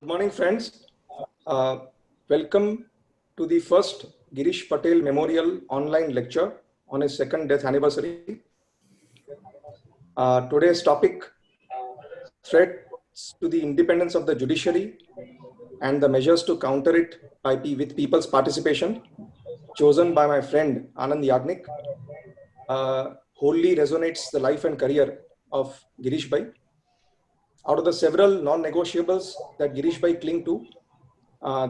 Good morning, friends. Uh, Welcome to the first Girish Patel Memorial online lecture on his second death anniversary. Today's topic, threats to the independence of the judiciary and the measures to counter it with people's participation, chosen by my friend Anand Yagnik, wholly resonates the life and career of Girish Bhai. Out of the several non-negotiables that Girish Bhai cling to,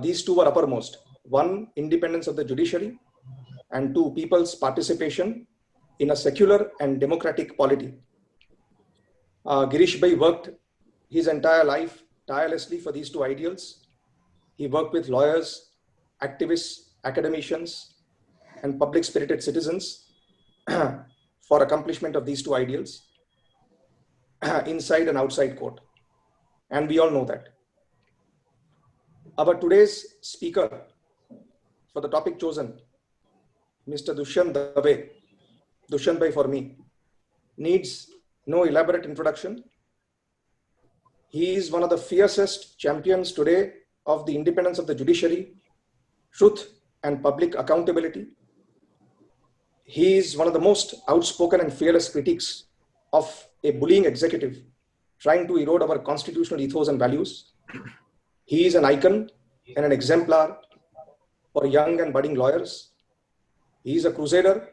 these two were uppermost. One, independence of the judiciary, and two, people's participation in a secular and democratic polity. Girish Bhai worked his entire life tirelessly for these two ideals. He worked with lawyers, activists, academicians, and public-spirited citizens for accomplishment of these two ideals inside and outside court. And we all know that. Our today's speaker for the topic chosen, Mr. Dushyant Dave, Dushyant Bhai for me, needs no elaborate introduction. He is one of the fiercest champions today of the independence of the judiciary, truth and public accountability. He is one of the most outspoken and fearless critics of a bullying executive trying to erode our constitutional ethos and values. He is an icon and an exemplar for young and budding lawyers. He is a crusader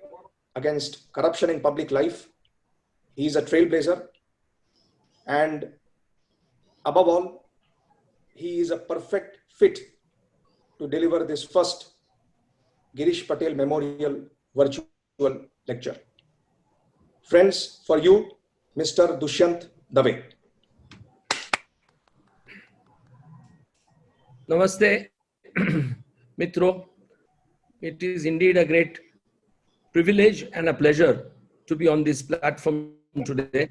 against corruption in public life. He is a trailblazer. And above all, he is a perfect fit to deliver this first Girish Patel Memorial virtual lecture. Friends, for you, Mr. Dushyant Dave. Namaste, Mitro. It is indeed a great privilege and a pleasure to be on this platform today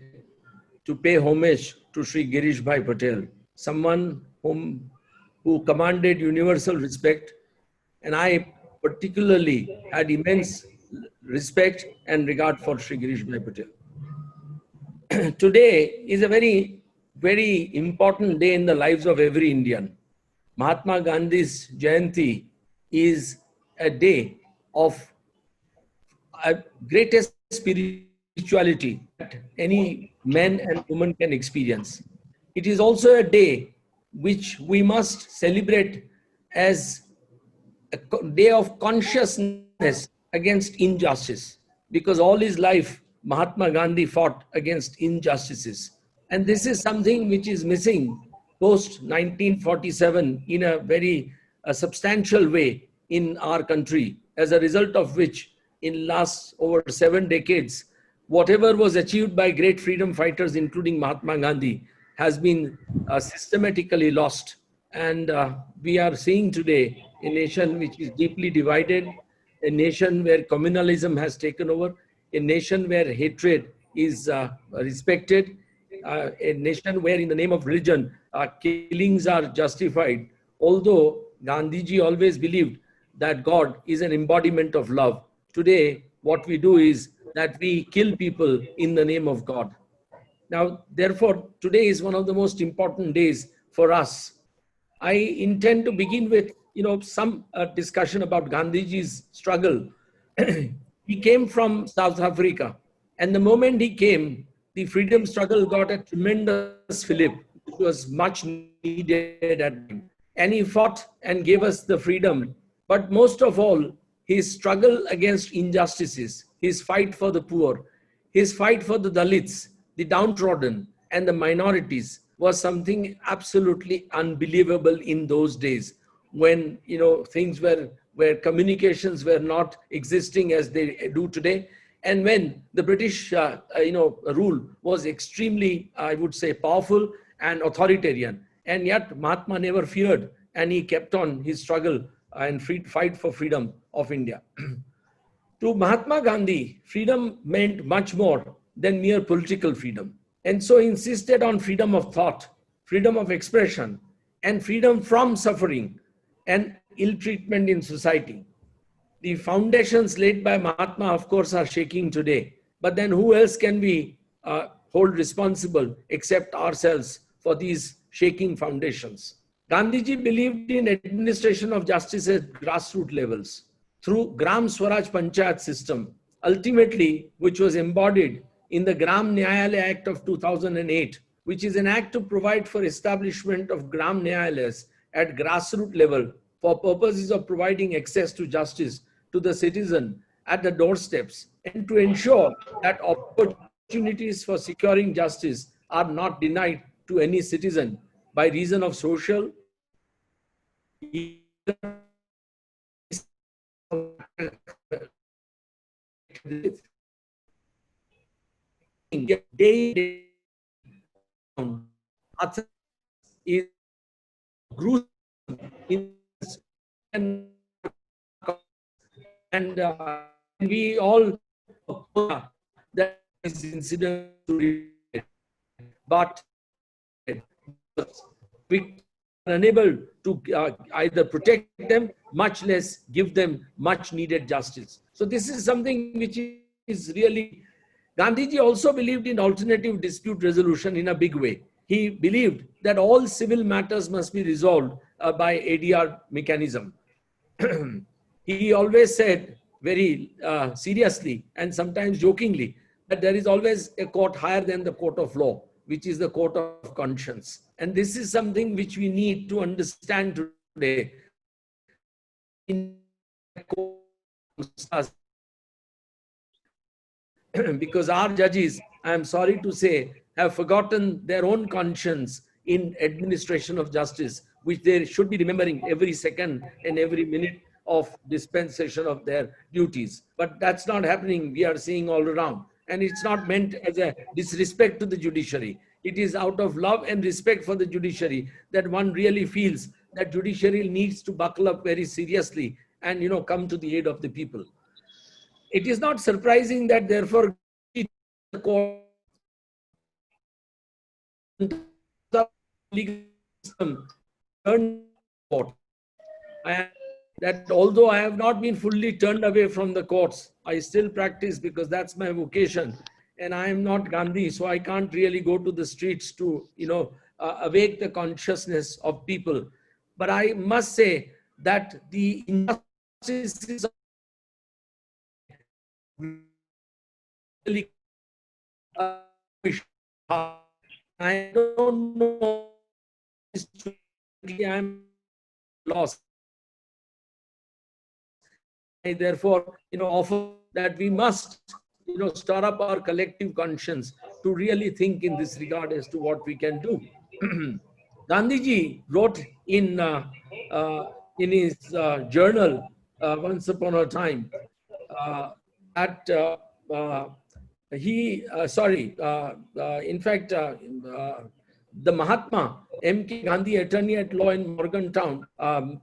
to pay homage to Sri Girish Bhai Patel, someone who commanded universal respect, and I particularly had immense respect and regard for Sri Girish Bhai Patel. Today is a very, very important day in the lives of every Indian. Mahatma Gandhi's Jayanti is a day of greatest spirituality that any man and woman can experience. It is also a day which we must celebrate as a day of consciousness against injustice, because all his life Mahatma Gandhi fought against injustices. And this is something which is missing post 1947 in a very substantial way in our country, as a result of which in last over 7 decades, whatever was achieved by great freedom fighters, including Mahatma Gandhi, has been systematically lost. And we are seeing today a nation which is deeply divided, a nation where communalism has taken over, a nation where hatred is respected, a nation where in the name of religion, killings are justified. Although Gandhiji always believed that God is an embodiment of love, today what we do is that we kill people in the name of God. Now, therefore, today is one of the most important days for us. I intend to begin with, some discussion about Gandhiji's struggle. He came from South Africa, and the moment he came, the freedom struggle got a tremendous fillip, which was much needed at the time. And he fought and gave us the freedom. But most of all, his struggle against injustices, his fight for the poor, his fight for the Dalits, the downtrodden, and the minorities was something absolutely unbelievable in those days when, things where communications were not existing as they do today. And when the British, rule was extremely, I would say, powerful and authoritarian. And yet Mahatma never feared, and he kept on his struggle and fight for freedom of India. To Mahatma Gandhi, freedom meant much more than mere political freedom. And so he insisted on freedom of thought, freedom of expression, and freedom from suffering and ill treatment in society. The foundations laid by Mahatma, of course, are shaking today. But then who else can we hold responsible except ourselves for these shaking foundations? Gandhiji believed in administration of justice at grassroots levels through Gram Swaraj Panchayat system, ultimately, which was embodied in the Gram Nyayalaya Act of 2008, which is an act to provide for establishment of Gram Nyayalayas at grassroots level for purposes of providing access to justice to the citizen at the doorsteps and to ensure that opportunities for securing justice are not denied to any citizen by reason of social, day is gruesome in and we all that is incident to read, but we are unable to either protect them, much less give them much needed justice. So this is something which is really, Gandhiji also believed in alternative dispute resolution in a big way. He believed that all civil matters must be resolved by ADR mechanism. He always said very seriously and sometimes jokingly that there is always a court higher than the court of law, which is the court of conscience. And this is something which we need to understand today. Because our judges, I am sorry to say, have forgotten their own conscience in administration of justice, which they should be remembering every second and every minute of dispensation of their duties. But that's not happening, we are seeing all around. And it's not meant as a disrespect to the judiciary. It is out of love and respect for the judiciary that one really feels that judiciary needs to buckle up very seriously and come to the aid of the people. It is not surprising that therefore the legal system turned court. And that although I have not been fully turned away from the courts, I still practice because that's my vocation. And I am not Gandhi, so I can't really go to the streets to, awake the consciousness of people. But I must say that the injustices really, I don't know, I'm lost. I therefore, offer that we must, stir up our collective conscience to really think in this regard as to what we can do. Gandhiji wrote in his journal once upon a time that the Mahatma, M.K. Gandhi, attorney at law in Morgantown,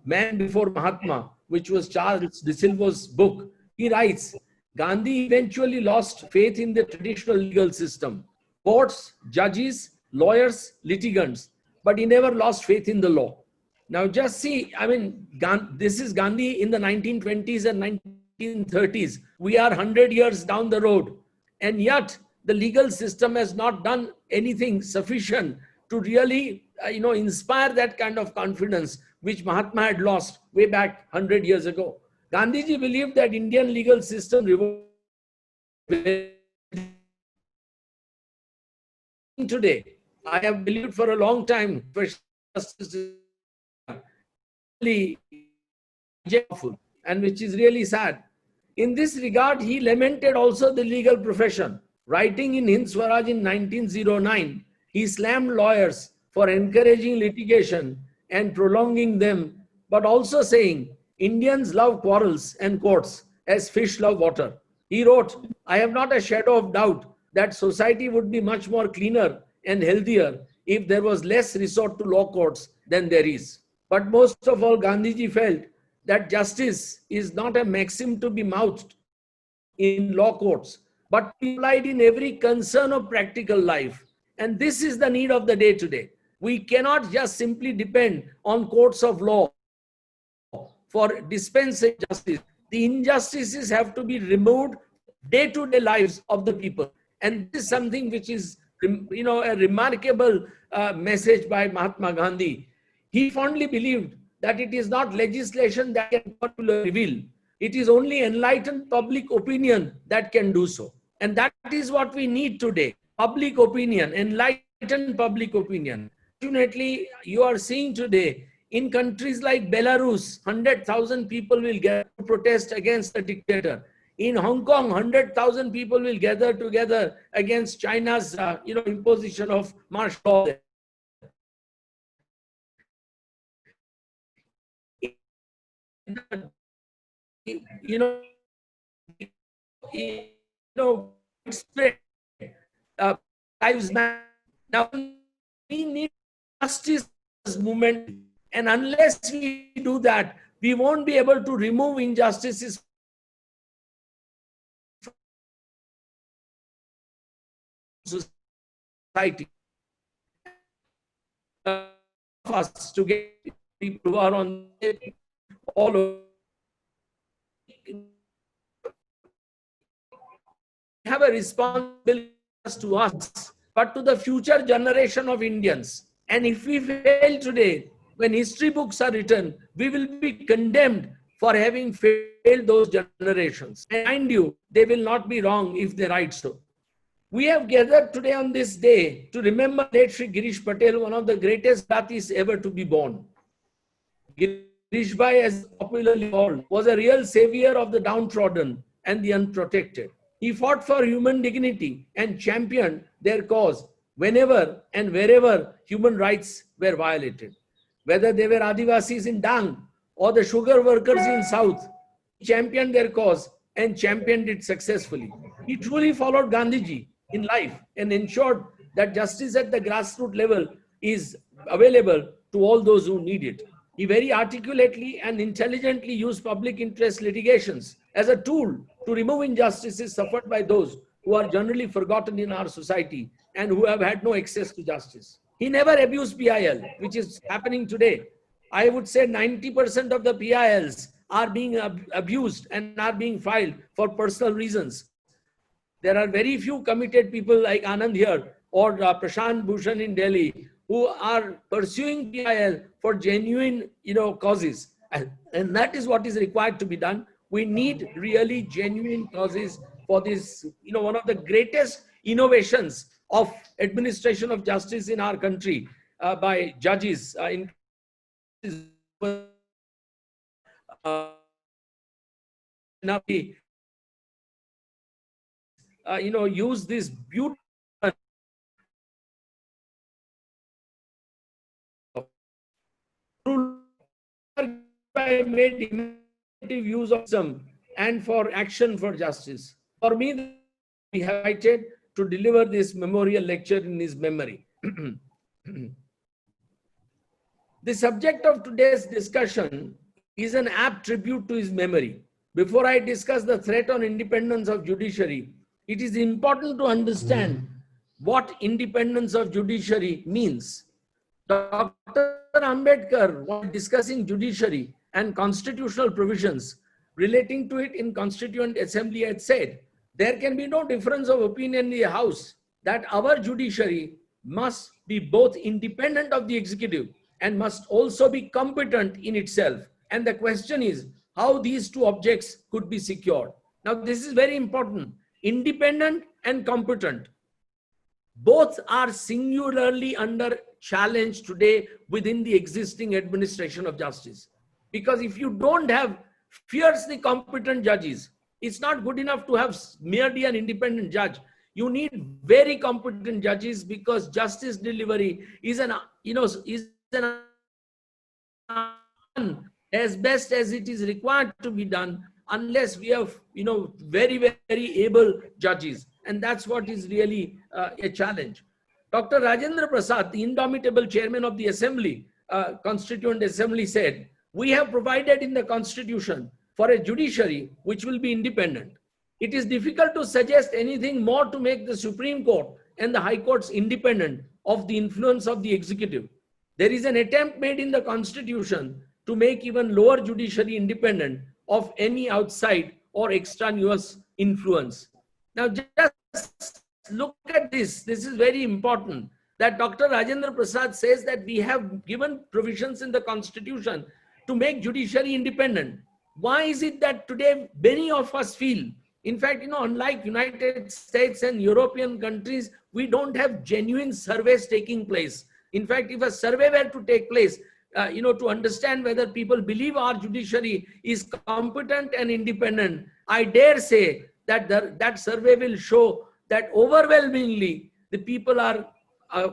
Man Before Mahatma, which was Charles De Silva's book, he writes, Gandhi eventually lost faith in the traditional legal system, courts, judges, lawyers, litigants, but he never lost faith in the law. Now just see, this is Gandhi in the 1920s and 1930s. We are 100 years down the road, and yet the legal system has not done anything sufficient to really, inspire that kind of confidence which Mahatma had lost way back 100 years ago. Gandhiji believed that Indian legal system today. I have believed for a long time justice is really powerful, and which is really sad. In this regard, he lamented also the legal profession. Writing in Hind Swaraj in 1909, he slammed lawyers for encouraging litigation and prolonging them, but also saying, Indians love quarrels and courts as fish love water. He wrote, I have not a shadow of doubt that society would be much more cleaner and healthier if there was less resort to law courts than there is. But most of all, Gandhiji felt that justice is not a maxim to be mouthed in law courts, but applied in every concern of practical life. And this is the need of the day today. We cannot just simply depend on courts of law for dispensing justice. The injustices have to be removed day-to-day lives of the people. And this is something which is, a remarkable message by Mahatma Gandhi. He fondly believed that it is not legislation that can particularly reveal. It is only enlightened public opinion that can do so. And that is what we need today. Public opinion, enlightened public opinion. Fortunately, you are seeing today in countries like Belarus, 100,000 people will gather to protest against the dictator. In Hong Kong, 100,000 people will gather together against China's imposition of martial law. You know, spread lives matter. Now we need justice movement, and unless we do that, we won't be able to remove injustices from society. Us to get people who are on all over. Have a responsibility to us, but to the future generation of Indians. And if we fail today, when history books are written, we will be condemned for having failed those generations. And mind you, they will not be wrong if they write so. We have gathered today on this day to remember late Shri Girish Patel, one of the greatest Guratis ever to be born. Girish Bhai, as popularly called, was a real savior of the downtrodden and the unprotected. He fought for human dignity and championed their cause whenever and wherever human rights were violated. Whether they were Adivasis in Dang or the sugar workers in South, he championed their cause and championed it successfully. He truly followed Gandhiji in life and ensured that justice at the grassroots level is available to all those who need it. He very articulately and intelligently used public interest litigations as a tool to remove injustices suffered by those who are generally forgotten in our society and who have had no access to justice. He never abused PIL, which is happening today. I would say 90% of the PILs are being abused and are being filed for personal reasons. There are very few committed people like Anand here or Prashant Bhushan in Delhi who are pursuing PIL for genuine, causes. And that is what is required to be done. We need really genuine causes for this, one of the greatest innovations of administration of justice in our country by judges use this beautiful made effective use of them and for action for justice. For me, we have invited to deliver this memorial lecture in his memory. The subject of today's discussion is an apt tribute to his memory. Before I discuss the threat on independence of judiciary, it is important to understand what independence of judiciary means. Dr. Ambedkar, while discussing judiciary and constitutional provisions relating to it in Constituent Assembly, had said, there can be no difference of opinion in the House that our judiciary must be both independent of the executive and must also be competent in itself. And the question is how these two objects could be secured. Now, this is very important. Independent and competent. Both are singularly under challenge today within the existing administration of justice. Because if you don't have fiercely competent judges, it's not good enough to have merely an independent judge. You need very competent judges because justice delivery is as best as it is required to be done unless we have very, very able judges. And that's what is really a challenge. Dr. Rajendra Prasad, the indomitable chairman of the Assembly, Constituent Assembly, said, we have provided in the Constitution for a judiciary which will be independent. It is difficult to suggest anything more to make the Supreme Court and the High Courts independent of the influence of the executive. There is an attempt made in the Constitution to make even lower judiciary independent of any outside or extraneous influence. Now, just look at this. This is very important. that Dr. Rajendra Prasad says that we have given provisions in the constitution to make judiciary independent. Why is it that today many of us feel, in fact, unlike United States and European countries, we don't have genuine surveys taking place. In fact, if a survey were to take place, to understand whether people believe our judiciary is competent and independent, I dare say that that survey will show that overwhelmingly the people are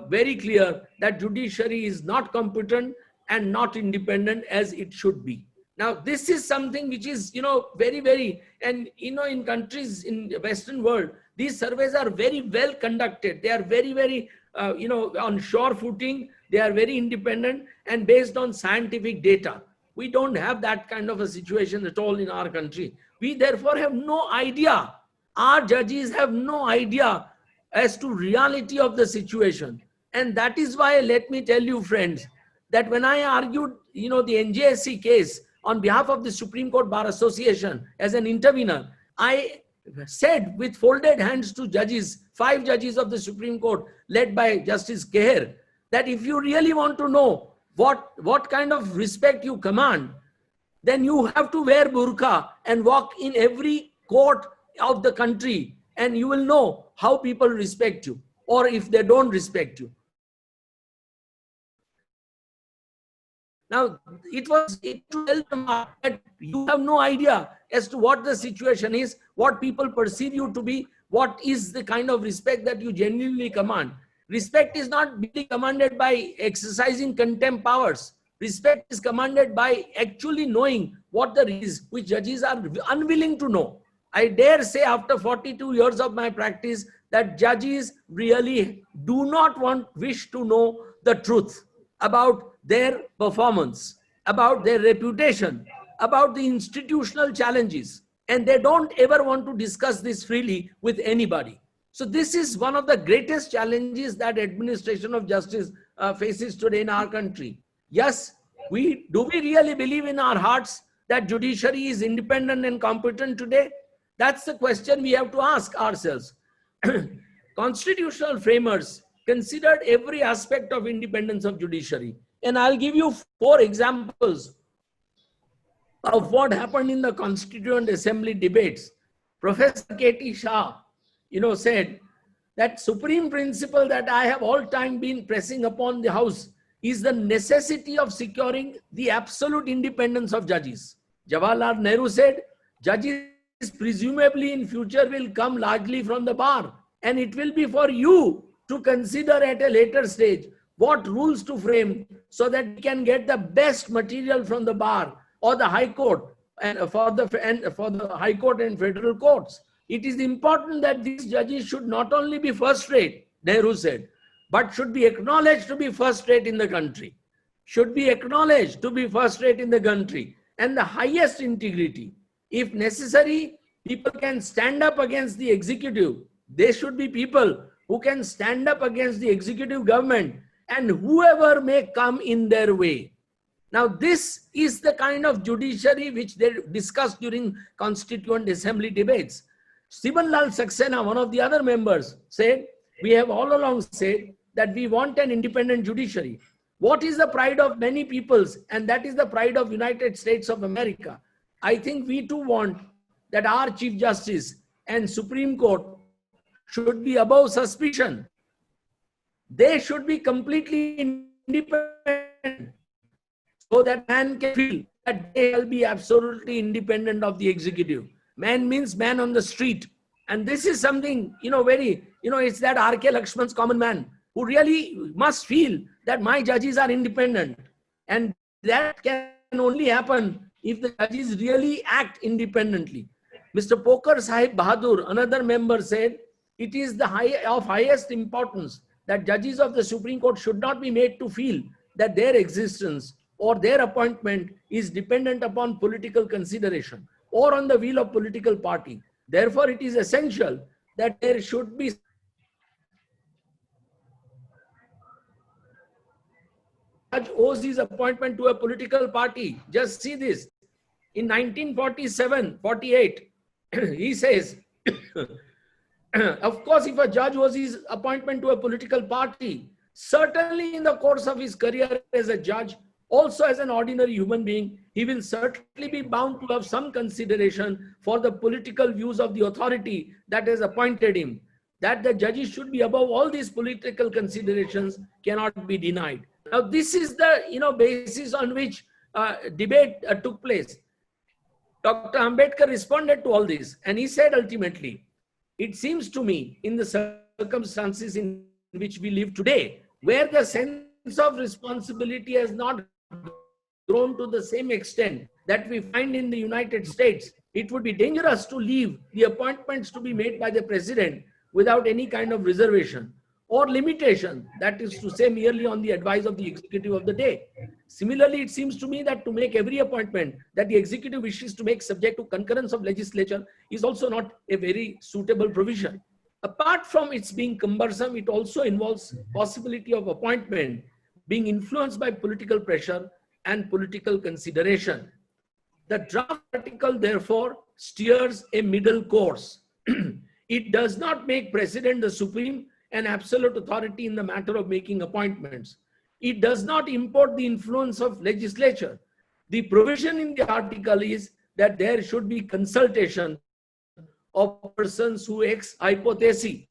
very clear that judiciary is not competent and not independent as it should be. Now, this is something which is, very, very, and, in countries in the Western world, these surveys are very well conducted. They are very, very, on sure footing. They are very independent and based on scientific data. We don't have that kind of a situation at all in our country. We therefore have no idea. Our judges have no idea as to reality of the situation. And that is why, let me tell you, friends, that when I argued, the NJSC case on behalf of the Supreme Court Bar Association as an intervener, I said with folded hands to judges, 5 judges of the Supreme Court led by Justice Keher, that if you really want to know what kind of respect you command, then you have to wear burqa and walk in every court of the country, and you will know how people respect you or if they don't respect you. Now, it to tell them that you have no idea as to what the situation is, what people perceive you to be, what is the kind of respect that you genuinely command. Respect is not being commanded by exercising contempt powers. Respect is commanded by actually knowing what the is, which judges are unwilling to know. I dare say after 42 years of my practice that judges really do not wish to know the truth about their performance, about their reputation, about the institutional challenges. And they don't ever want to discuss this freely with anybody. So this is one of the greatest challenges that administration of justice faces today in our country. Yes, do we really believe in our hearts that judiciary is independent and competent today? That's the question we have to ask ourselves. Constitutional framers considered every aspect of independence of judiciary. And I'll give you 4 examples of what happened in the Constituent Assembly debates. Professor K.T. Shah, said that supreme principle that I have all time been pressing upon the House is the necessity of securing the absolute independence of judges. Jawaharlal Nehru said, judges presumably in future will come largely from the bar, and it will be for you to consider at a later stage what rules to frame so that we can get the best material from the bar or the High Court and for the High Court and federal courts. It is important that these judges should not only be first rate, Nehru said, but should be acknowledged to be first rate in the country. Should be acknowledged to be first rate in the country and the highest integrity. If necessary, people can stand up against the executive. They should be people who can stand up against the executive government and whoever may come in their way. Now, this is the kind of judiciary which they discussed during Constituent Assembly debates. Stephen Lal Saxena, one of the other members, said, we have all along said that we want an independent judiciary. What is the pride of many peoples? And that is the pride of United States of America. I think we too want that our Chief Justice and Supreme Court should be above suspicion. They should be completely independent so that man can feel that they will be absolutely independent of the executive. Man means man on the street. And this is something, it's that R.K. Lakshman's common man who really must feel that my judges are independent. And that can only happen if the judges really act independently. Mr. Pokhar Sahib Bahadur, another member, said, it is of highest importance that judges of the Supreme Court should not be made to feel that their existence or their appointment is dependent upon political consideration or on the will of political party. Therefore, it is essential that there should be judge owes his appointment to a political party. Just see this. In 1947-48, he says, of course, if a judge owes his appointment to a political party, Certainly in the course of his career as a judge, also as an ordinary human being, he will certainly be bound to have some consideration for the political views of the authority that has appointed him. That the judges should be above all these political considerations cannot be denied. Now, this is the basis on which debate took place. Dr. Ambedkar responded to all this, and he said ultimately, it seems to me, in the circumstances in which we live today, where the sense of responsibility has not grown to the same extent that we find in the United States, it would be dangerous to leave the appointments to be made by the president without any kind of reservation or limitation, that is to say, merely on the advice of the executive of the day. Similarly, it seems to me that to make every appointment that the executive wishes to make subject to concurrence of legislature is also not a very suitable provision. Apart from its being cumbersome, it also involves possibility of appointment being influenced by political pressure and political consideration. The draft article, therefore, steers a middle course. It does not make President the supreme and absolute authority in the matter of making appointments. It does not import the influence of legislature. The provision in the article is that there should be consultation of persons who ex hypothesi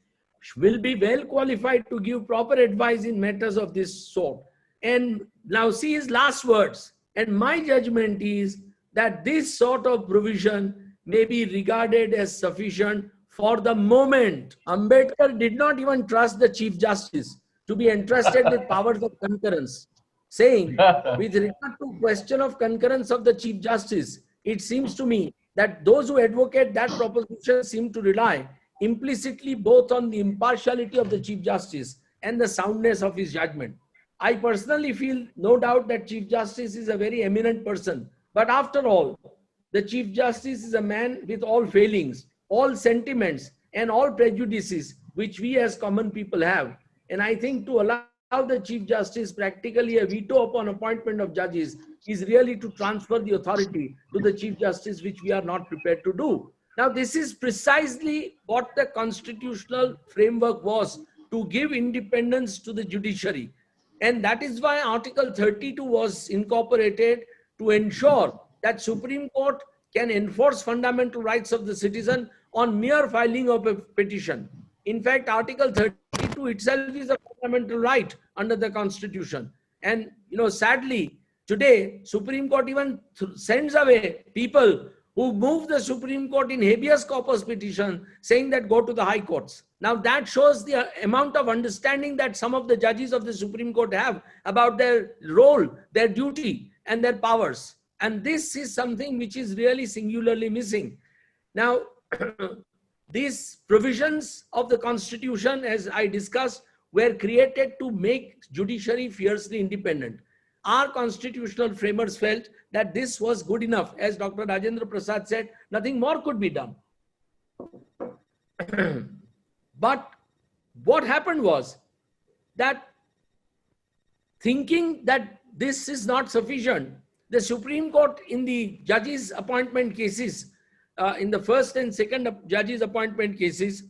will be well qualified to give proper advice in matters of this sort. And now see his last words. And my judgment is that this sort of provision may be regarded as sufficient for the moment. Ambedkar did not even trust the Chief Justice to be entrusted with powers of concurrence, saying, with regard to question of concurrence of the Chief Justice, it seems to me that those who advocate that proposition seem to rely implicitly both on the impartiality of the Chief Justice and the soundness of his judgment. I personally feel no doubt that Chief Justice is a very eminent person, but after all, the Chief Justice is a man with all failings, all sentiments, and all prejudices which we as common people have. And I think to allow the Chief Justice practically a veto upon appointment of judges is really to transfer the authority to the Chief Justice, which we are not prepared to do. Now, this is precisely what the constitutional framework was, to give independence to the judiciary. And that is why Article 32 was incorporated, to ensure that Supreme Court can enforce fundamental rights of the citizen on mere filing of a petition. In fact, Article 32 itself is a fundamental right under the Constitution. And, sadly, today, Supreme Court even sends away people who move the Supreme Court in habeas corpus petition, saying that go to the high courts. Now, that shows the amount of understanding that some of the judges of the Supreme Court have about their role, their duty, and their powers. And this is something which is really singularly missing. Now, these provisions of the Constitution, as I discussed, were created to make judiciary fiercely independent. Our constitutional framers felt that this was good enough. As Dr. Rajendra Prasad said, nothing more could be done. But what happened was that, thinking that this is not sufficient, the Supreme Court in the judges' appointment cases, in the first and second judges' appointment cases,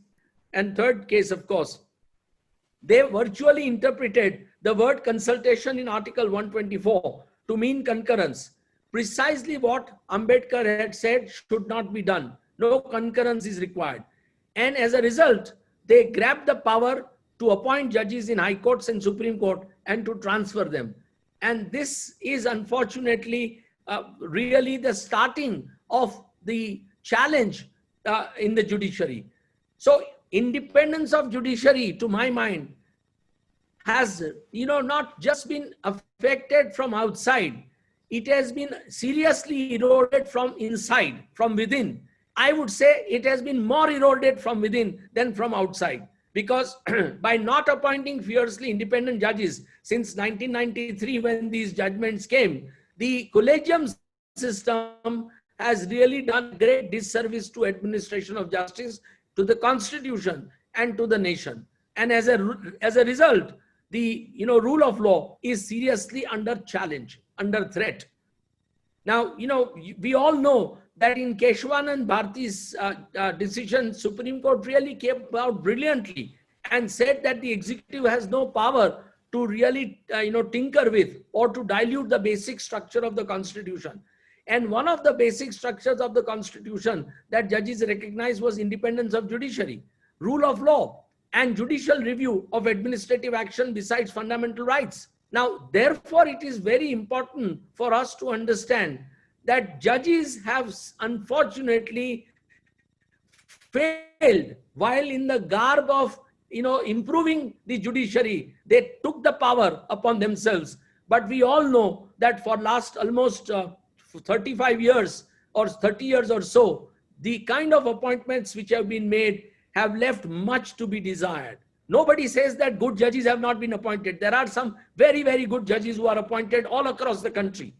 and third case, of course, they virtually interpreted the word consultation in Article 124 to mean concurrence. Precisely what Ambedkar had said should not be done. No concurrence is required. And as a result, they grabbed the power to appoint judges in high courts and Supreme Court and to transfer them. And this is unfortunately really the starting of the challenge in the judiciary. So independence of judiciary, to my mind, has not just been affected from outside, it has been seriously eroded from inside, from within. I would say it has been more eroded from within than from outside, because by not appointing fiercely independent judges since 1993, when these judgments came, the collegium system has really done great disservice to administration of justice, to the Constitution, and to the nation. And as a result, the rule of law is seriously under challenge, under threat. Now, we all know that in Keshwanand Bharti's decision, Supreme Court really came out brilliantly and said that the executive has no power to really tinker with or to dilute the basic structure of the constitution. And one of the basic structures of the constitution that judges recognized was independence of judiciary, rule of law, and judicial review of administrative action besides fundamental rights. Now, therefore, it is very important for us to understand that judges have unfortunately failed while in the garb of improving the judiciary. They took the power upon themselves. But we all know that for last almost 35 years or 30 years or so, the kind of appointments which have been made have left much to be desired. Nobody says that good judges have not been appointed. There are some very, very good judges who are appointed all across the country.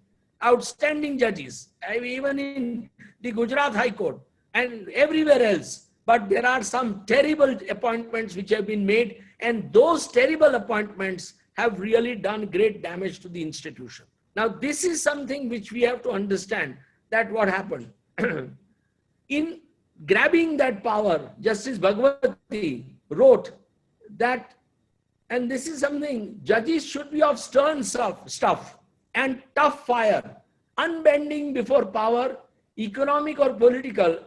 Outstanding judges, even in the Gujarat High Court and everywhere else. But there are some terrible appointments which have been made, and those terrible appointments have really done great damage to the institution. Now, this is something which we have to understand, that what happened. In grabbing that power, Justice Bhagwati wrote that, and this is something, judges should be of stern stuff and tough fire, unbending before power, economic or political,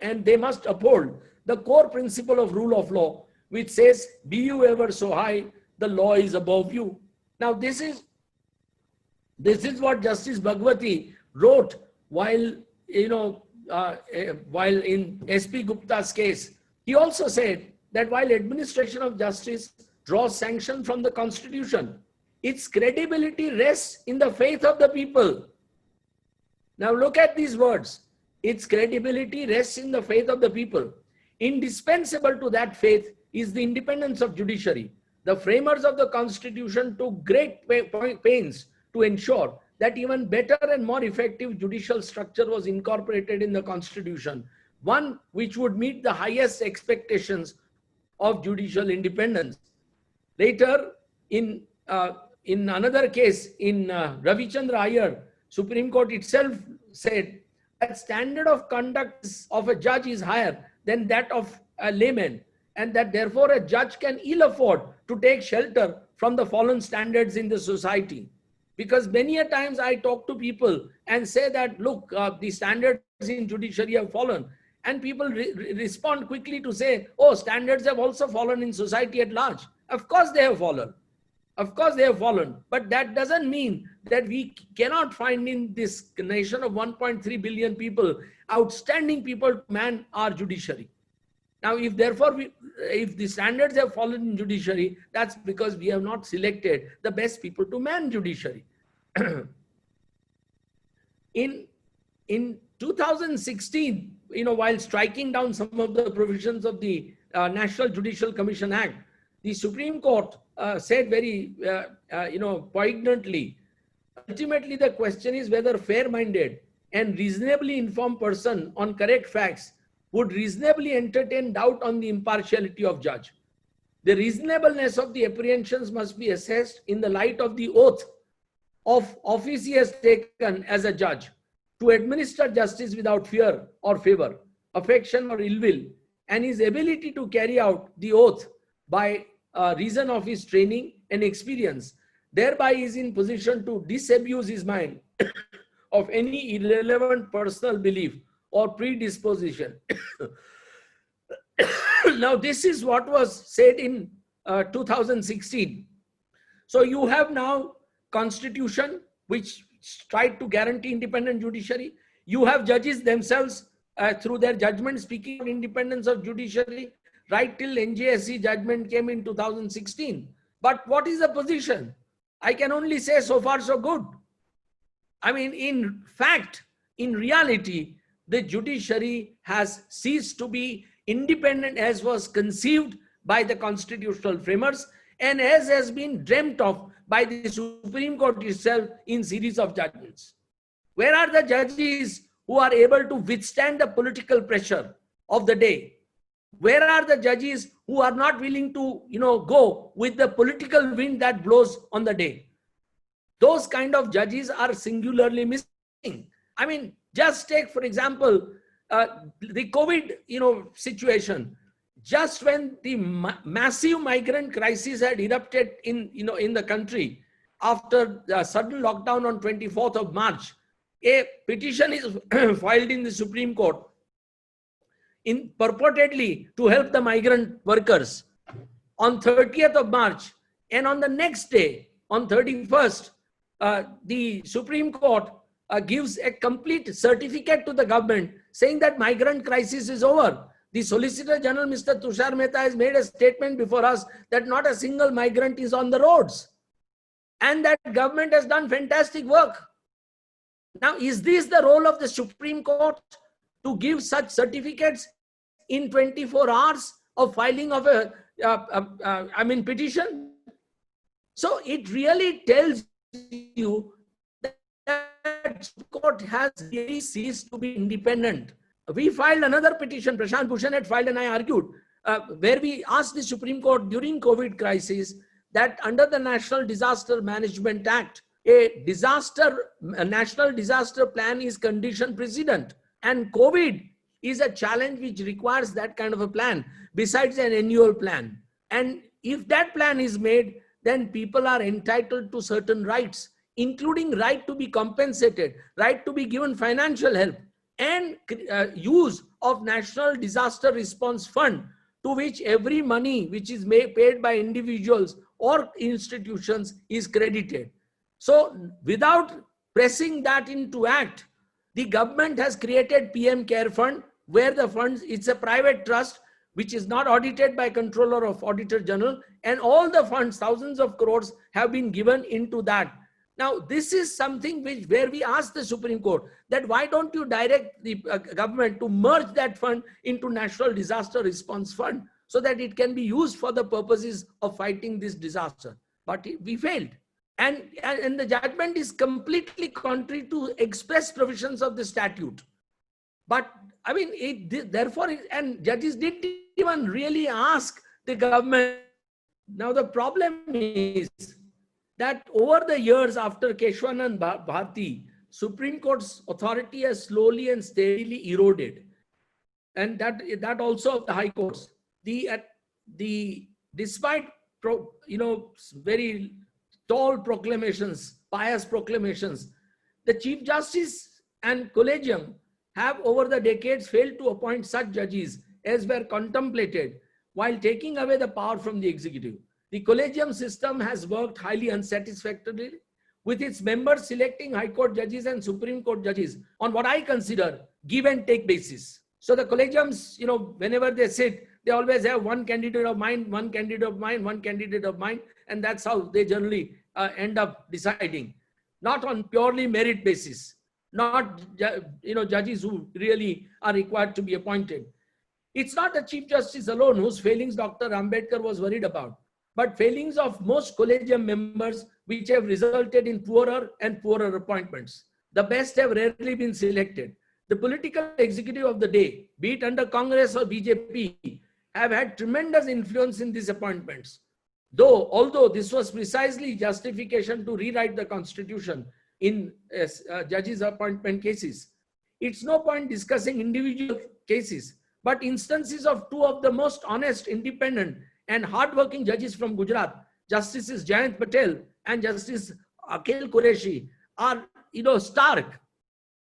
and they must uphold the core principle of rule of law, which says, be you ever so high, the law is above you. Now, this is what Justice Bhagwati wrote while, while in S.P. Gupta's case. He also said that while administration of justice draws sanction from the Constitution, its credibility rests in the faith of the people. Now look at these words. Its credibility rests in the faith of the people. Indispensable to that faith is the independence of judiciary. The framers of the Constitution took great pains to ensure that even better and more effective judicial structure was incorporated in the Constitution, one which would meet the highest expectations of judicial independence. Later, in another case, in Ravichandra Iyer, Supreme Court itself said that standard of conduct of a judge is higher than that of a layman, and that therefore a judge can ill afford to take shelter from the fallen standards in the society. Because many a times I talk to people and say that, look, the standards in judiciary have fallen. And people respond quickly to say, oh, standards have also fallen in society at large. Of course they have fallen. Of course they have fallen. But that doesn't mean that we cannot find in this nation of 1.3 billion people, outstanding people to man our judiciary. Now, if therefore, if the standards have fallen in judiciary, that's because we have not selected the best people to man judiciary. In 2016, while striking down some of the provisions of the National Judicial Commission Act, the Supreme Court said very, poignantly, ultimately the question is whether fair-minded and reasonably informed person on correct facts would reasonably entertain doubt on the impartiality of judge. The reasonableness of the apprehensions must be assessed in the light of the oath of office he has taken as a judge to administer justice without fear or favor, affection or ill will, and his ability to carry out the oath by reason of his training and experience. Thereby he is in position to disabuse his mind of any irrelevant personal belief or predisposition. Now, this is what was said in 2016. So you have now Constitution, which tried to guarantee independent judiciary. You have judges themselves through their judgment speaking of independence of judiciary, right till NJSC judgment came in 2016. But what is the position? I can only say so far so good. I mean, in fact, in reality, the judiciary has ceased to be independent as was conceived by the constitutional framers and as has been dreamt of by the Supreme Court itself in series of judgments. Where are the judges who are able to withstand the political pressure of the day? Where are the judges who are not willing to, go with the political wind that blows on the day? Those kind of judges are singularly missing. I mean, just take, for example, the COVID, situation. just when the massive migrant crisis had erupted in the country after the sudden lockdown on 24th of March, a petition is filed in the Supreme Court in purportedly to help the migrant workers on 30th of March. And on the next day, on 31st, the Supreme Court gives a complete certificate to the government saying that migrant crisis is over. The Solicitor General, Mr. Tushar Mehta, has made a statement before us that not a single migrant is on the roads. And that government has done fantastic work. Now, is this the role of the Supreme Court to give such certificates in 24 hours of filing of a petition? So it really tells you that court has really ceased to be independent. We filed another petition, Prashant Bhushan had filed and I argued, where we asked the Supreme Court during COVID crisis that under the National Disaster Management Act, a national disaster plan is condition precedent. And COVID is a challenge which requires that kind of a plan besides an annual plan. And if that plan is made, then people are entitled to certain rights, including right to be compensated, right to be given financial help, and use of National Disaster Response Fund, to which every money which is paid by individuals or institutions is credited. So without pressing that into act, the government has created PM Care Fund, where the funds, it's a private trust which is not audited by Controller of Auditor General, and all the funds, thousands of crores, have been given into that. Now, this is something where we ask the Supreme Court that why don't you direct the government to merge that fund into National Disaster Response Fund so that it can be used for the purposes of fighting this disaster. But we failed. And the judgment is completely contrary to express provisions of the statute. But I mean, therefore, and judges didn't even really ask the government. Now, the problem is that over the years after Keshwanand Bharti, Supreme Court's authority has slowly and steadily eroded. And that also of the High Courts. Despite very tall proclamations, pious proclamations, the Chief Justice and Collegium have over the decades failed to appoint such judges as were contemplated while taking away the power from the executive. The Collegium system has worked highly unsatisfactorily, with its members selecting High Court judges and Supreme Court judges on what I consider give and take basis. So the Collegiums, whenever they sit, they always have one candidate of mine, one candidate of mine, one candidate of mine, and that's how they generally end up deciding, not on purely merit basis, not judges who really are required to be appointed. It's not the Chief Justice alone whose failings Dr. Ambedkar was worried about, but failings of most Collegium members, which have resulted in poorer and poorer appointments. The best have rarely been selected. The political executive of the day, be it under Congress or BJP, have had tremendous influence in these appointments. Although this was precisely justification to rewrite the constitution in judges' appointment cases. It's no point discussing individual cases, but instances of two of the most honest, independent, and hardworking judges from Gujarat, Justices Jayant Patel and Justice Akhil Qureshi, are stark.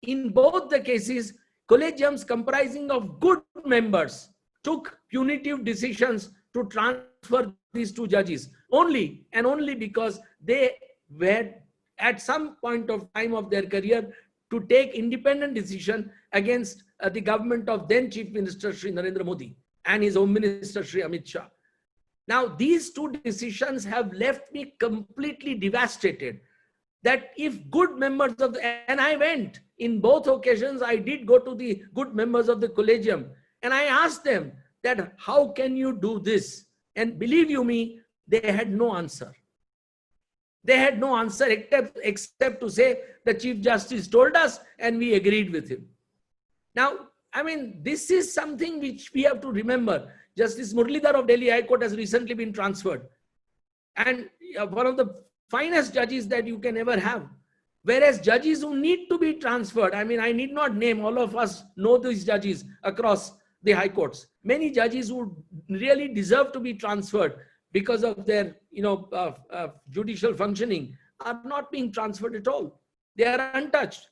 In both the cases, collegiums comprising of good members took punitive decisions to transfer these two judges only because they were at some point of time of their career to take independent decision against the government of then Chief Minister Shri Narendra Modi and his Home Minister Shri Amit Shah. Now, these two decisions have left me completely devastated. That if good members of and I went in both occasions, I did go to the good members of the collegium and I asked them that how can you do this? And believe you me, they had no answer. They had no answer except to say the Chief Justice told us and we agreed with him. Now, I mean, this is something which we have to remember. Justice Muralidhar of Delhi High Court has recently been transferred. And one of the finest judges that you can ever have. Whereas judges who need to be transferred, I mean, I need not name, all of us know these judges across the high courts. many judges who really deserve to be transferred because of their judicial functioning are not being transferred at all. They are untouched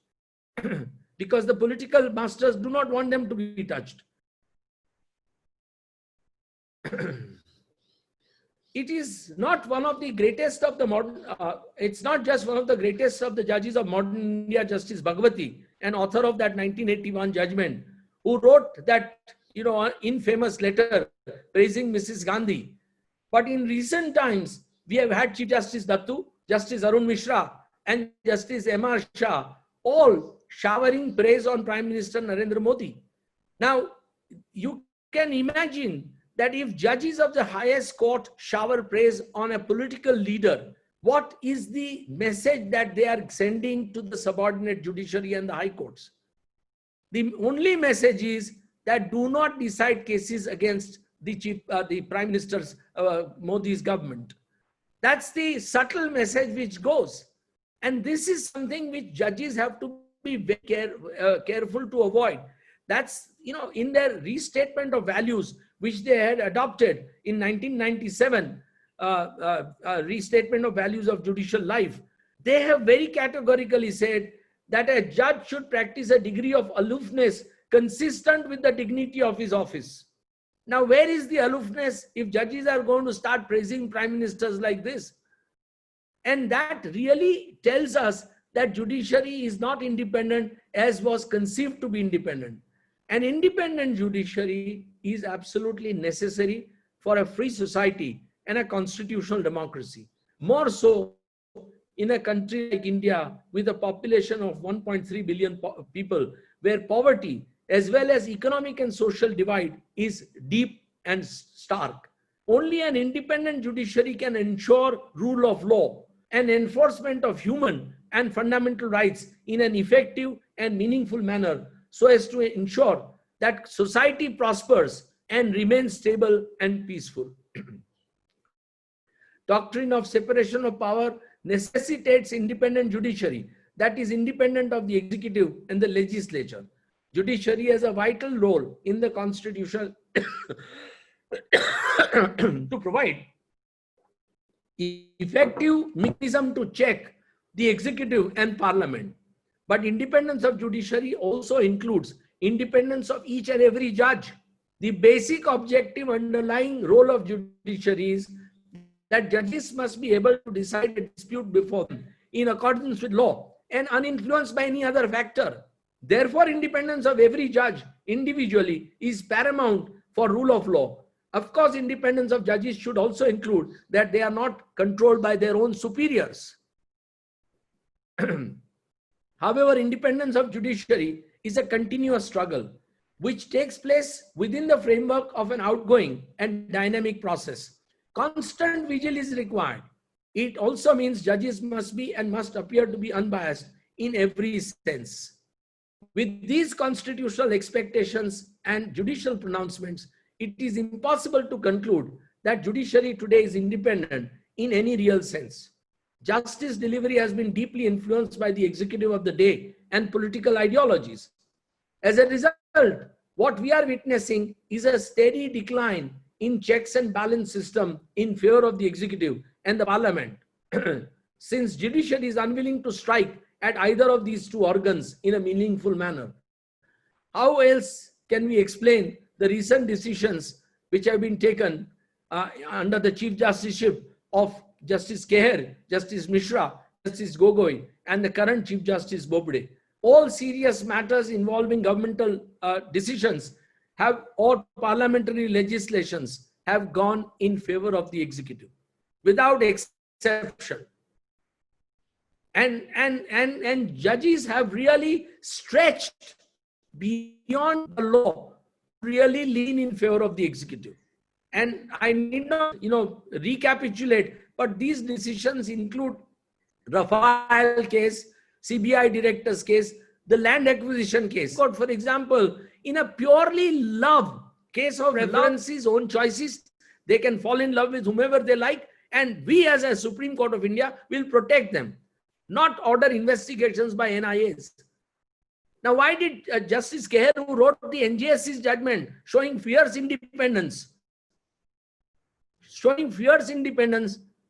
because the political masters do not want them to be touched. It is not one of the greatest of the modern, it's not just one of the greatest of the judges of modern India, Justice Bhagwati, an author of that 1981 judgment, who wrote that, infamous letter praising Mrs. Gandhi. But in recent times, we have had Chief Justice Dattu, Justice Arun Mishra, and Justice M.R. Shah, all showering praise on Prime Minister Narendra Modi. Now, you can imagine that if judges of the highest court shower praise on a political leader, what is the message that they are sending to the subordinate judiciary and the high courts? The only message is that do not decide cases against the Prime Minister's Modi's government. That's the subtle message which goes. And this is something which judges have to be very careful to avoid. That's, in their restatement of values, which they had adopted in 1997, restatement of values of judicial life, they have very categorically said that a judge should practice a degree of aloofness consistent with the dignity of his office. Now, where is the aloofness if judges are going to start praising prime ministers like this? And that really tells us that judiciary is not independent as was conceived to be independent. An independent judiciary is absolutely necessary for a free society and a constitutional democracy. More so in a country like India with a population of 1.3 billion people, where poverty as well as economic and social divide is deep and stark. Only an independent judiciary can ensure rule of law and enforcement of human and fundamental rights in an effective and meaningful manner, so as to ensure that society prospers and remains stable and peaceful. Doctrine of separation of power necessitates independent judiciary that is independent of the executive and the legislature. Judiciary has a vital role in the constitution to provide effective mechanism to check the executive and parliament. But independence of judiciary also includes independence of each and every judge. The basic objective underlying role of judiciary is that judges must be able to decide a dispute before them in accordance with law and uninfluenced by any other factor. Therefore, independence of every judge individually is paramount for rule of law. Of course, independence of judges should also include that they are not controlled by their own superiors. However, independence of judiciary is a continuous struggle which takes place within the framework of an outgoing and dynamic process. Constant vigil is required. It also means judges must be and must appear to be unbiased in every sense. With these constitutional expectations and judicial pronouncements, it is impossible to conclude that judiciary today is independent in any real sense. Justice delivery has been deeply influenced by the executive of the day and political ideologies. As a result, what we are witnessing is a steady decline in checks and balance system in favor of the executive and the parliament. Since judiciary is unwilling to strike at either of these two organs in a meaningful manner. How else can we explain the recent decisions which have been taken under the Chief Justiceship of Justice Kehar, Justice Mishra, Justice Gogoi, and the current Chief Justice Bobde? All serious matters involving governmental decisions or parliamentary legislations have gone in favor of the executive, without exception. And judges have really stretched beyond the law, really lean in favor of the executive. And I need not, recapitulate, but these decisions include Rafale case, CBI director's case, the land acquisition case. For example, in a purely love case of references, own choices, they can fall in love with whomever they like, and we as a Supreme Court of India will protect them, not order investigations by NIAs. Now, why did Justice Keher, who wrote the NJSC's judgment showing fierce independence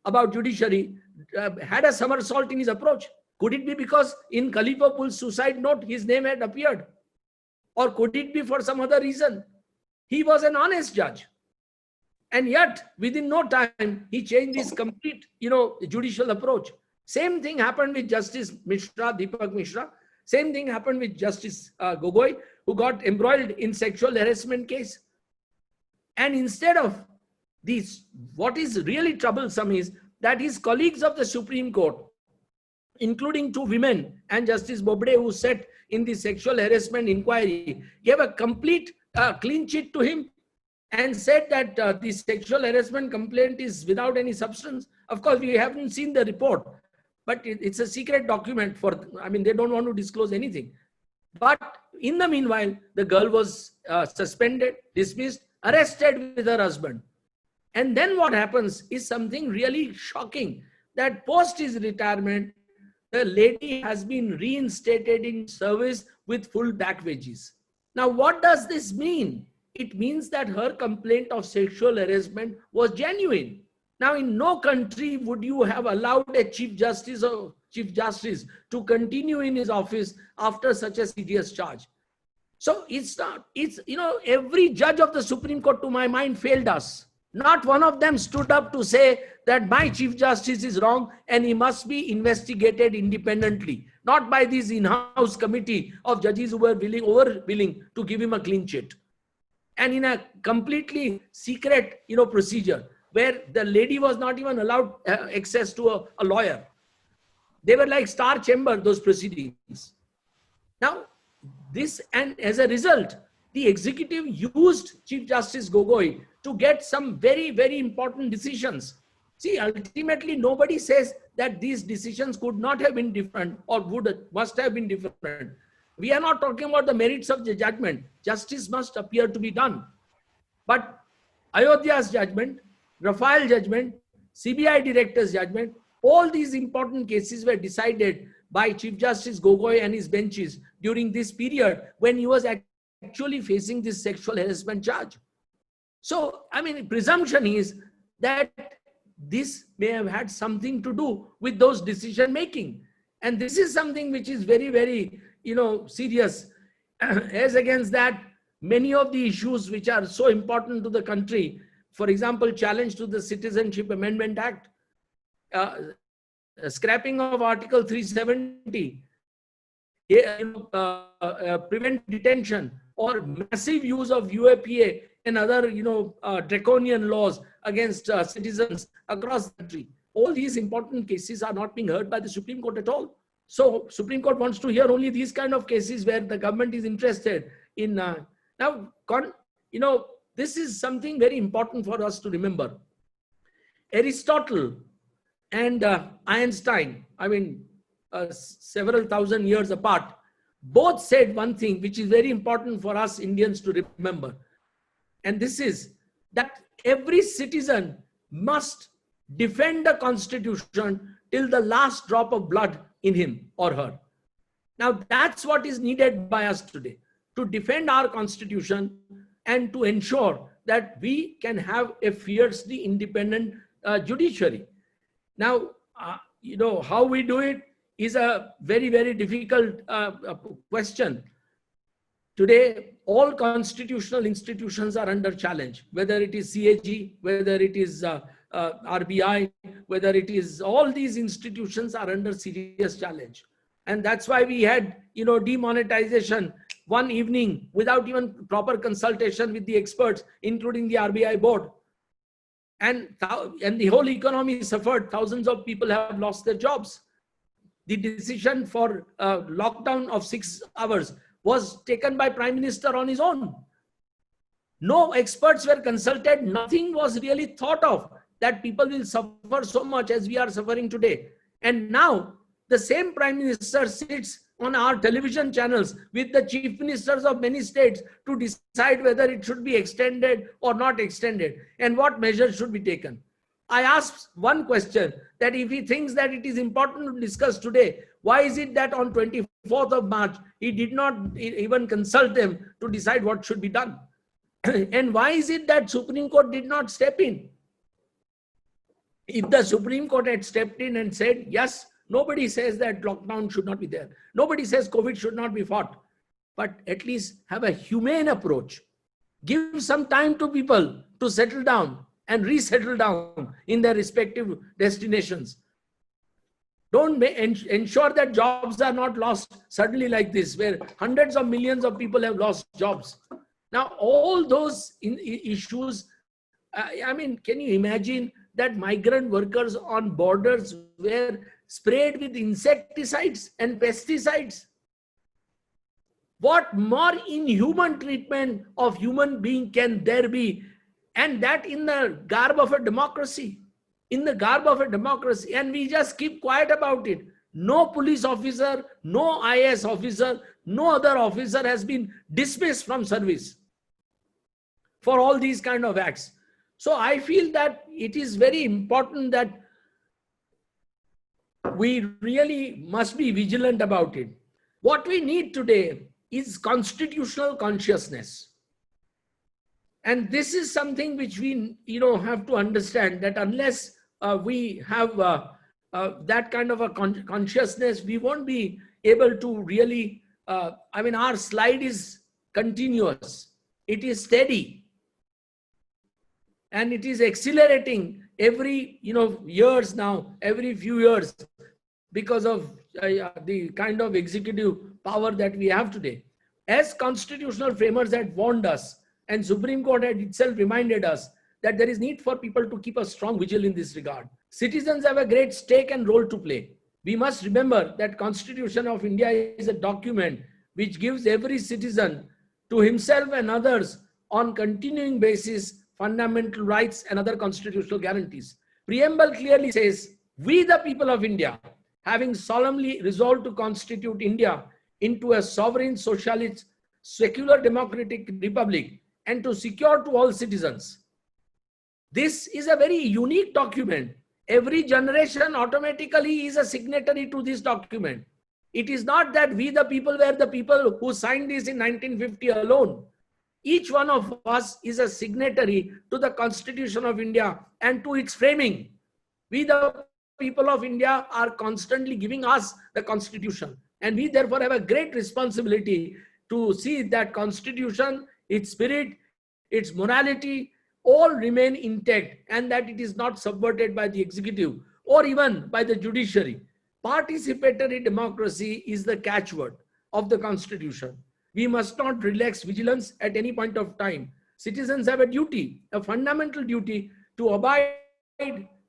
about judiciary, had a somersault in his approach? Could it be because in Khalifa Pul's suicide note, his name had appeared? Or could it be for some other reason? He was an honest judge. And yet, within no time, he changed his complete, judicial approach. Same thing happened with Justice Mishra, Deepak Mishra. Same thing happened with Justice Gogoi, who got embroiled in sexual harassment case. And instead of this, what is really troublesome is that his colleagues of the Supreme Court, including 2 women and Justice Bobde, who sat in the sexual harassment inquiry, gave a complete clean sheet to him and said that the sexual harassment complaint is without any substance. Of course, we haven't seen the report, but it's a secret document they don't want to disclose anything. But in the meanwhile, the girl was suspended, dismissed, arrested with her husband. And then what happens is something really shocking, that post his retirement, the lady has been reinstated in service with full back wages. Now, what does this mean? It means that her complaint of sexual harassment was genuine. Now, in no country would you have allowed a Chief Justice to continue in his office after such a serious charge. So every judge of the Supreme Court, to my mind, failed us. Not one of them stood up to say that my Chief Justice is wrong and he must be investigated independently, not by this in-house committee of judges who were willing to give him a clean sheet. And in a completely secret, procedure where the lady was not even allowed access to a lawyer. They were like star chamber, those proceedings. Now, and as a result, the executive used Chief Justice Gogoi to get some very, very important decisions. See, ultimately, nobody says that these decisions could not have been different or must have been different. We are not talking about the merits of the judgment. Justice must appear to be done. But Ayodhya's judgment, Rafale judgment, CBI director's judgment, all these important cases were decided by Chief Justice Gogoi and his benches during this period when he was actually facing this sexual harassment charge. So, presumption is that this may have had something to do with those decision making. And this is something which is very, very, serious. As against that, many of the issues which are so important to the country, for example, challenge to the Citizenship Amendment Act, scrapping of Article 370, prevent detention, or massive use of UAPA and other, draconian laws against citizens across the country. All these important cases are not being heard by the Supreme Court at all. So Supreme Court wants to hear only these kind of cases where the government is interested in. This is something very important for us to remember. Aristotle and Einstein, several thousand years apart, both said one thing which is very important for us Indians to remember. And this is that every citizen must defend the Constitution till the last drop of blood in him or her. Now, that's what is needed by us today, to defend our Constitution and to ensure that we can have a fiercely independent judiciary. Now, how we do it is a very, very difficult question. Today, all constitutional institutions are under challenge, whether it is CAG, whether it is RBI, whether it is all these institutions are under serious challenge. And that's why we had, demonetization one evening without even proper consultation with the experts, including the RBI board. And the whole economy suffered. Thousands of people have lost their jobs. The decision for lockdown of 6 hours was taken by Prime Minister on his own. No experts were consulted. Nothing was really thought of that people will suffer so much as we are suffering today. And now the same Prime Minister sits on our television channels with the chief ministers of many states to decide whether it should be extended or not extended and what measures should be taken. I asked one question, that if he thinks that it is important to discuss today, why is it that on 24th of March, he did not even consult them to decide what should be done? And why is it that Supreme Court did not step in? If the Supreme Court had stepped in and said, yes, nobody says that lockdown should not be there. Nobody says COVID should not be fought. But at least have a humane approach. Give some time to people to settle down and resettle down in their respective destinations. Don't ensure that jobs are not lost suddenly like this, where hundreds of millions of people have lost jobs. Now, all those issues, I mean, can you imagine that migrant workers on borders were sprayed with insecticides and pesticides? What more inhuman treatment of human being can there be? And that in the garb of a democracy. In the garb of a democracy. And we just keep quiet about it. No police officer, no IAS officer, no other officer has been dismissed from service for all these kind of acts. So I feel that it is very important that we really must be vigilant about it. What we need today is constitutional consciousness. And this is something which we have to understand, that unless we have that kind of a consciousness, we won't be able to really, I mean, our slide is continuous. It is steady. And it is accelerating every, years now, every few years, because of the kind of executive power that we have today. As constitutional framers had warned us, and Supreme Court had itself reminded us that there is need for people to keep a strong vigil in this regard. Citizens have a great stake and role to play. We must remember that Constitution of India is a document which gives every citizen to himself and others on continuing basis fundamental rights and other constitutional guarantees. Preamble clearly says, we the people of India, having solemnly resolved to constitute India into a sovereign, socialist, secular democratic republic and to secure to all citizens. This is a very unique document. Every generation automatically is a signatory to this document. It is not that we the people were the people who signed this in 1950 alone. Each one of us is a signatory to the Constitution of India and to its framing. We the people of India are constantly giving us the Constitution, and we therefore have a great responsibility to see that Constitution, its spirit, its morality, all remain intact, and that it is not subverted by the executive or even by the judiciary. Participatory democracy is the catchword of the Constitution. We must not relax vigilance at any point of time. Citizens have a duty, a fundamental duty, to abide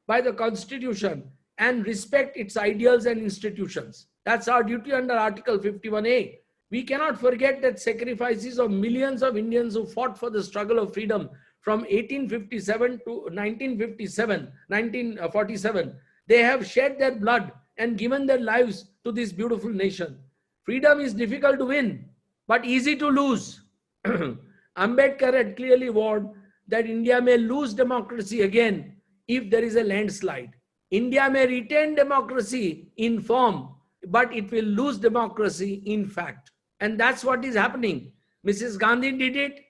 by the Constitution and respect its ideals and institutions. That's our duty under Article 51A. We cannot forget that sacrifices of millions of Indians who fought for the struggle of freedom from 1857 to 1947, they have shed their blood and given their lives to this beautiful nation. Freedom is difficult to win, but easy to lose. Ambedkar had clearly warned that India may lose democracy again if there is a landslide. India may retain democracy in form, but it will lose democracy in fact. And that's what is happening. Mrs. Gandhi did it.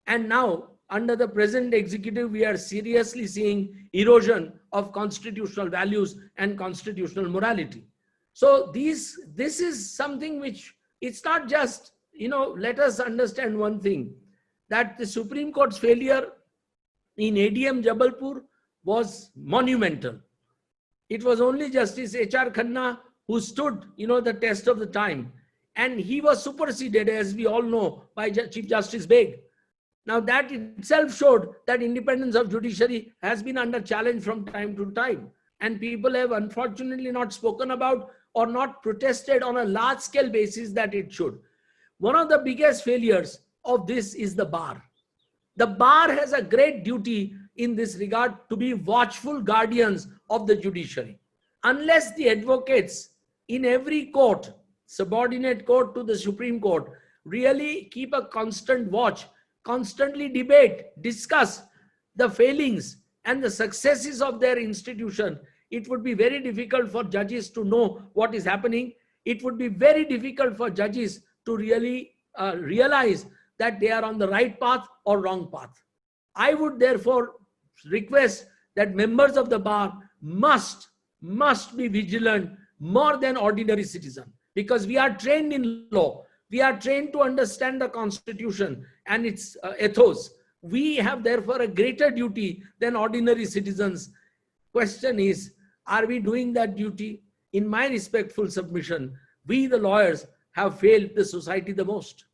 And now, under the present executive, we are seriously seeing erosion of constitutional values and constitutional morality. So this is something which, it's not just, let us understand one thing, that the Supreme Court's failure in ADM Jabalpur was monumental. It was only Justice H.R. Khanna who stood, the test of the time. And he was superseded, as we all know, by Chief Justice Beg. Now that itself showed that independence of judiciary has been under challenge from time to time. And people have unfortunately not spoken about or not protested on a large scale basis that it should. One of the biggest failures of this is the bar. The bar has a great duty in this regard to be watchful guardians of the judiciary. Unless the advocates in every court, subordinate court to the Supreme Court, really keep a constant watch, constantly debate, discuss the failings and the successes of their institution, it would be very difficult for judges to know what is happening. It would be very difficult for judges to really realize that they are on the right path or wrong path. I would therefore request that members of the bar must be vigilant more than ordinary citizen, because we are trained in law. We are trained to understand the constitution and its ethos. We have therefore a greater duty than ordinary citizens. Question is, are we doing that duty? In my respectful submission, we the lawyers have failed the society the most.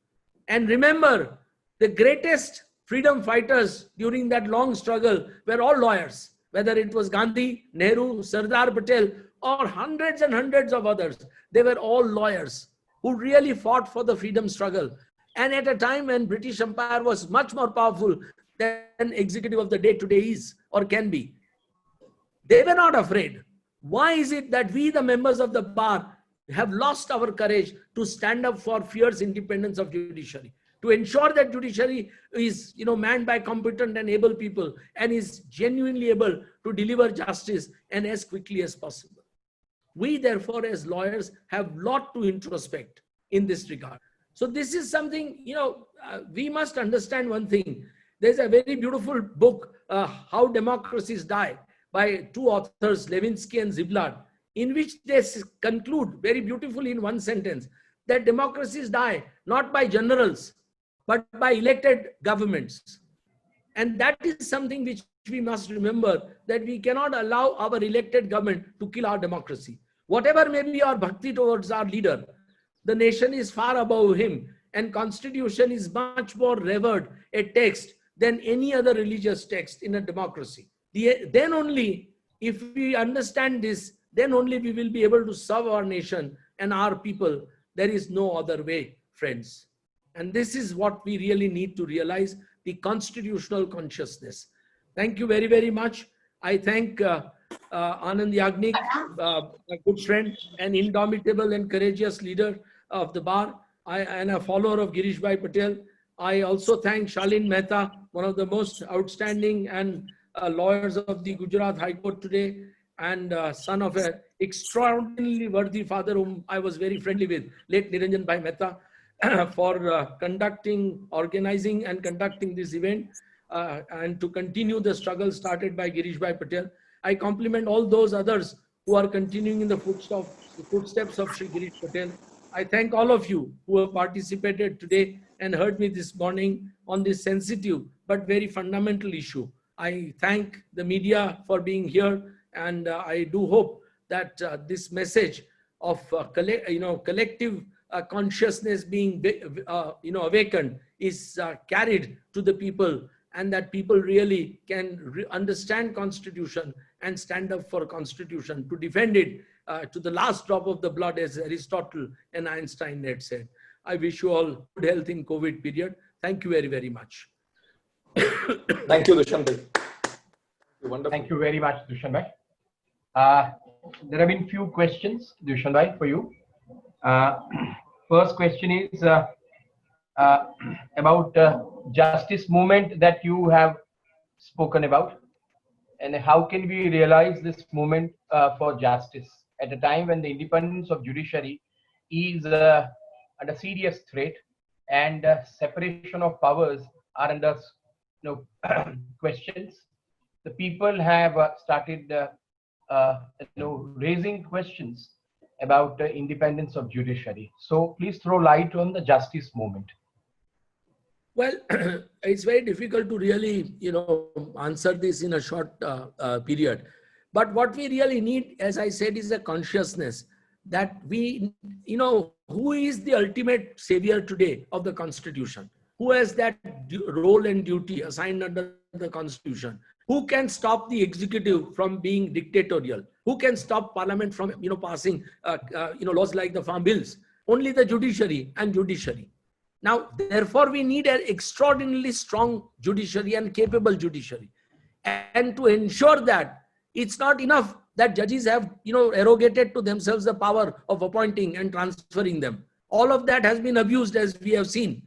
And remember, the greatest freedom fighters during that long struggle were all lawyers, whether it was Gandhi, Nehru, Sardar Patel, or hundreds and hundreds of others. They were all lawyers who really fought for the freedom struggle. And at a time when British Empire was much more powerful than executive of the day today is or can be, they were not afraid. Why is it that we, the members of the bar, have lost our courage to stand up for fierce independence of judiciary, to ensure that judiciary is, manned by competent and able people and is genuinely able to deliver justice and as quickly as possible? We, therefore, as lawyers, have a lot to introspect in this regard. So this is something, we must understand one thing. There's a very beautiful book, How Democracies Die, by two authors, Levinsky and Ziblatt, in which they conclude very beautifully in one sentence that democracies die not by generals, but by elected governments. And that is something which we must remember, that we cannot allow our elected government to kill our democracy. Whatever may be our bhakti towards our leader, the nation is far above him, and constitution is much more revered a text than any other religious text in a democracy. Then only, if we understand this, then only we will be able to serve our nation and our people. There is no other way, friends. And this is what we really need to realize, the constitutional consciousness. Thank you very, very much. I thank Anand Yagnik, a good friend, an indomitable and courageous leader of the bar, and a follower of Girish Bhai Patel. I also thank Shalin Mehta, one of the most outstanding and lawyers of the Gujarat High Court today, and son of an extraordinarily worthy father whom I was very friendly with, late Niranjan Bhai Mehta, for organizing and conducting this event, and to continue the struggle started by Girish Bhai Patel. I compliment all those others who are continuing in the footsteps of Shri Girish Patel. I thank all of you who have participated today and heard me this morning on this sensitive but very fundamental issue. I thank the media for being here, and I do hope that this message of collective consciousness being awakened is carried to the people, and that people really can understand Constitution and stand up for Constitution to defend it to the last drop of the blood, as Aristotle and Einstein had said. I wish you all good health in COVID period. Thank you very, very much. Thank you, Dushyant Bhai. Wonderful. Thank you very much, Dushyant Bhai. There have been few questions, Dushyant Bhai, for you. First question is about justice movement that you have spoken about, and how can we realize this movement for justice at a time when the independence of judiciary is under serious threat, and separation of powers are under questions. The people have started raising questions about the independence of judiciary. So please throw light on the justice movement. Well, it's very difficult to really, answer this in a short period. But what we really need, as I said, is a consciousness that we, who is the ultimate savior today of the Constitution? Who has that role and duty assigned under the Constitution? Who can stop the executive from being dictatorial? Who can stop Parliament from, passing, laws like the farm bills? Only the judiciary and judiciary. Now, therefore, we need an extraordinarily strong judiciary and capable judiciary. And to ensure that, it's not enough that judges have, arrogated to themselves the power of appointing and transferring them. All of that has been abused, as we have seen.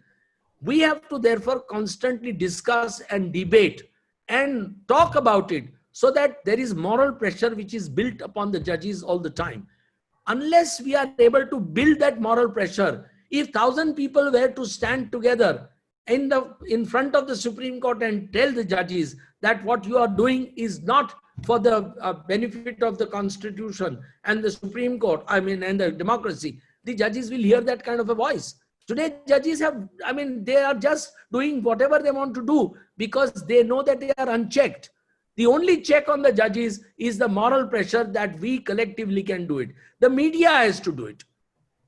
We have to therefore constantly discuss and debate and talk about it, so that there is moral pressure which is built upon the judges all the time. Unless we are able to build that moral pressure, if 1,000 people were to stand together in front of the Supreme Court and tell the judges that what you are doing is not for the benefit of the Constitution and the Supreme Court, and the democracy, the judges will hear that kind of a voice. Today, judges they are just doing whatever they want to do because they know that they are unchecked. The only check on the judges is the moral pressure that we collectively can do it. The media has to do it.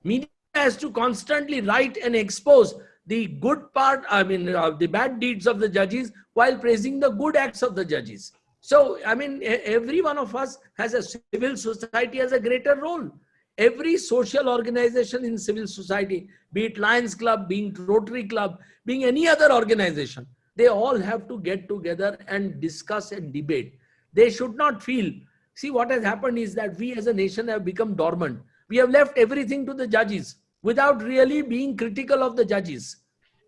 Media has to constantly write and expose the good part, the bad deeds of the judges while praising the good acts of the judges. So, every one of us has a civil society has a greater role. Every social organization in civil society, be it Lions Club, being Rotary Club, being any other organization, they all have to get together and discuss and debate. They should not feel, see what has happened is that we as a nation have become dormant. We have left everything to the judges without really being critical of the judges.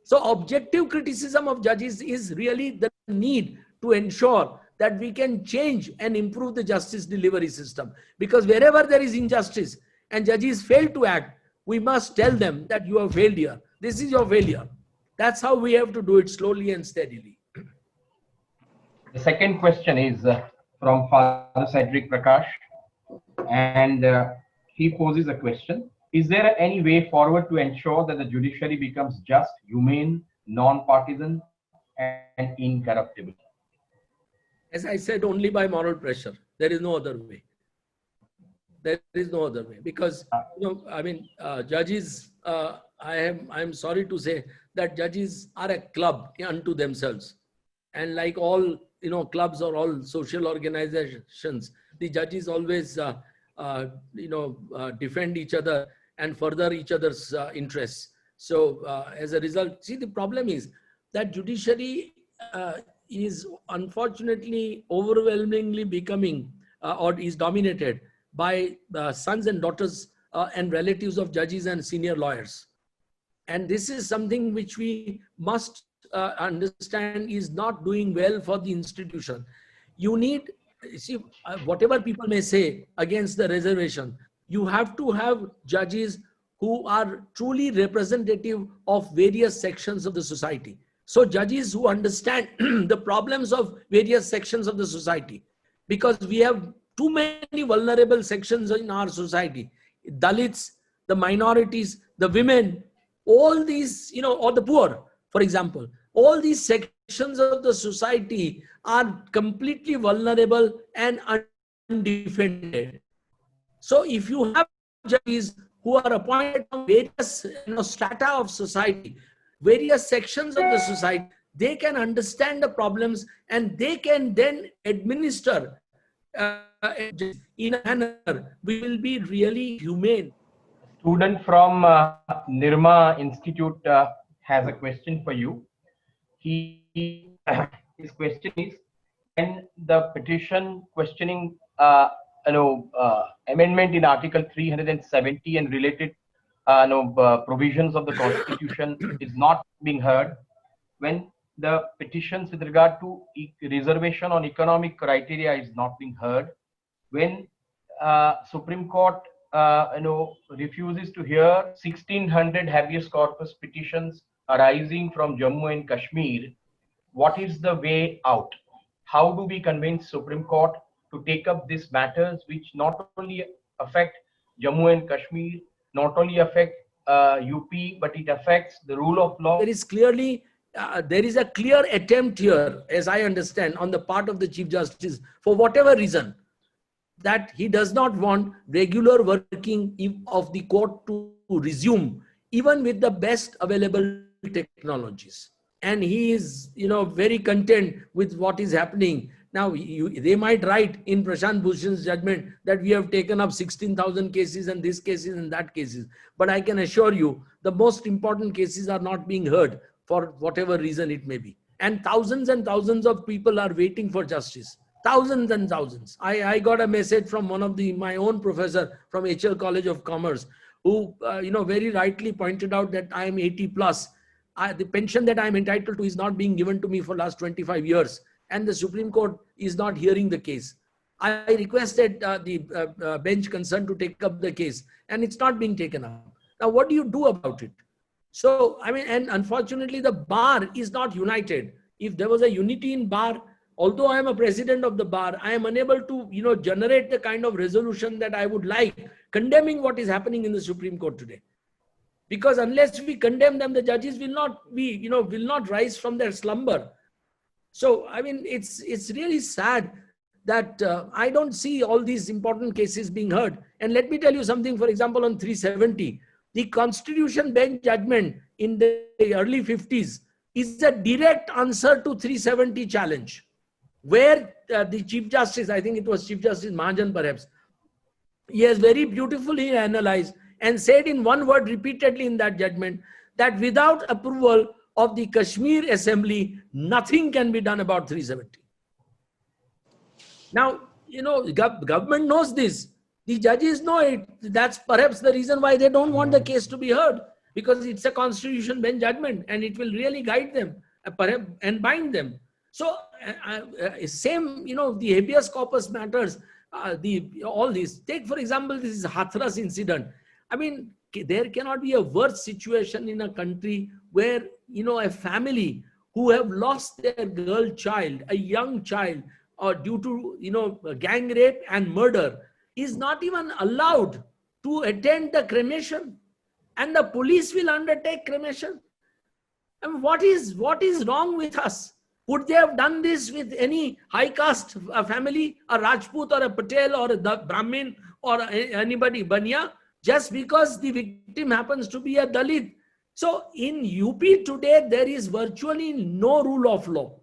So objective criticism of judges is really the need to ensure that we can change and improve the justice delivery system. Because wherever there is injustice and judges fail to act, we must tell them that you have failed here. This is your failure. That's how we have to do it, slowly and steadily. The second question is from Father Cedric Prakash, and he poses a question. Is there any way forward to ensure that the judiciary becomes just, humane, non-partisan, and incorruptible? As I said, only by moral pressure. There is no other way. There is no other way. Because, judges, I'm sorry to say that judges are a club unto themselves. And like all, clubs or all social organizations, the judges always, defend each other and further each other's interests. So as a result, see, the problem is that judiciary is unfortunately overwhelmingly becoming or is dominated by sons and daughters and relatives of judges and senior lawyers. And this is something which we must understand is not doing well for the institution. You need, see, whatever people may say against the reservation, you have to have judges who are truly representative of various sections of the society. So judges who understand the problems of various sections of the society, because we have too many vulnerable sections in our society, Dalits, the minorities, the women, all these, or the poor, for example, all these sections of the society are completely vulnerable and undefended. So if you have judges who are appointed from various strata of society, various sections of the society, they can understand the problems and they can then administer in a manner which will be really humane. Student from Nirma Institute has a question for you. His question is, when the petition questioning amendment in Article 370 and related provisions of the Constitution is not being heard, when the petitions with regard to reservation on economic criteria is not being heard, when Supreme Court refuses to hear 1600 habeas corpus petitions arising from Jammu and Kashmir, what is the way out? How do we convince Supreme Court to take up these matters which not only affect Jammu and Kashmir, not only affect UP, but it affects the rule of law? There is clearly, there is a clear attempt here, as I understand, on the part of the Chief Justice, for whatever reason, that he does not want regular working of the court to resume, even with the best available technologies. And he is, very content with what is happening. Now, they might write in Prashant Bhushan's judgment that we have taken up 16,000 cases and this cases and that cases. But I can assure you, the most important cases are not being heard for whatever reason it may be. And thousands of people are waiting for justice. Thousands and thousands. I got a message from one of my own professor from HL College of Commerce, who, very rightly pointed out that I am 80 plus. The pension that I am entitled to is not being given to me for last 25 years. and the Supreme Court is not hearing the case. I requested the bench concerned to take up the case, and it's not being taken up. Now, what do you do about it? So, I mean, and unfortunately, the bar is not united. If there was a unity in bar, although I am a president of the bar, I am unable to, generate the kind of resolution that I would like, condemning what is happening in the Supreme Court today. Because unless we condemn them, the judges will not be, will not rise from their slumber. So, I mean, it's really sad that I don't see all these important cases being heard. And let me tell you something, for example, on 370, the Constitution Bench judgment in the early 50s is a direct answer to 370 challenge, where the Chief Justice, I think it was Chief Justice Mahajan perhaps, he has very beautifully analyzed and said in one word repeatedly in that judgment that without approval of the Kashmir Assembly, nothing can be done about 370. Now, government knows this. The judges know it. That's perhaps the reason why they don't want the case to be heard, because it's a Constitution Bench judgment and it will really guide them and bind them. So, same, the habeas corpus matters, all these. Take, for example, this is Hathras incident. I mean, there cannot be a worse situation in a country where, a family who have lost their girl child, a young child, or due to, gang rape and murder, is not even allowed to attend the cremation, and the police will undertake cremation. I mean, what is wrong with us? Would they have done this with any high caste family, a Rajput or a Patel or a Brahmin or anybody, Banya, just because the victim happens to be a Dalit? So in UP today, there is virtually no rule of law.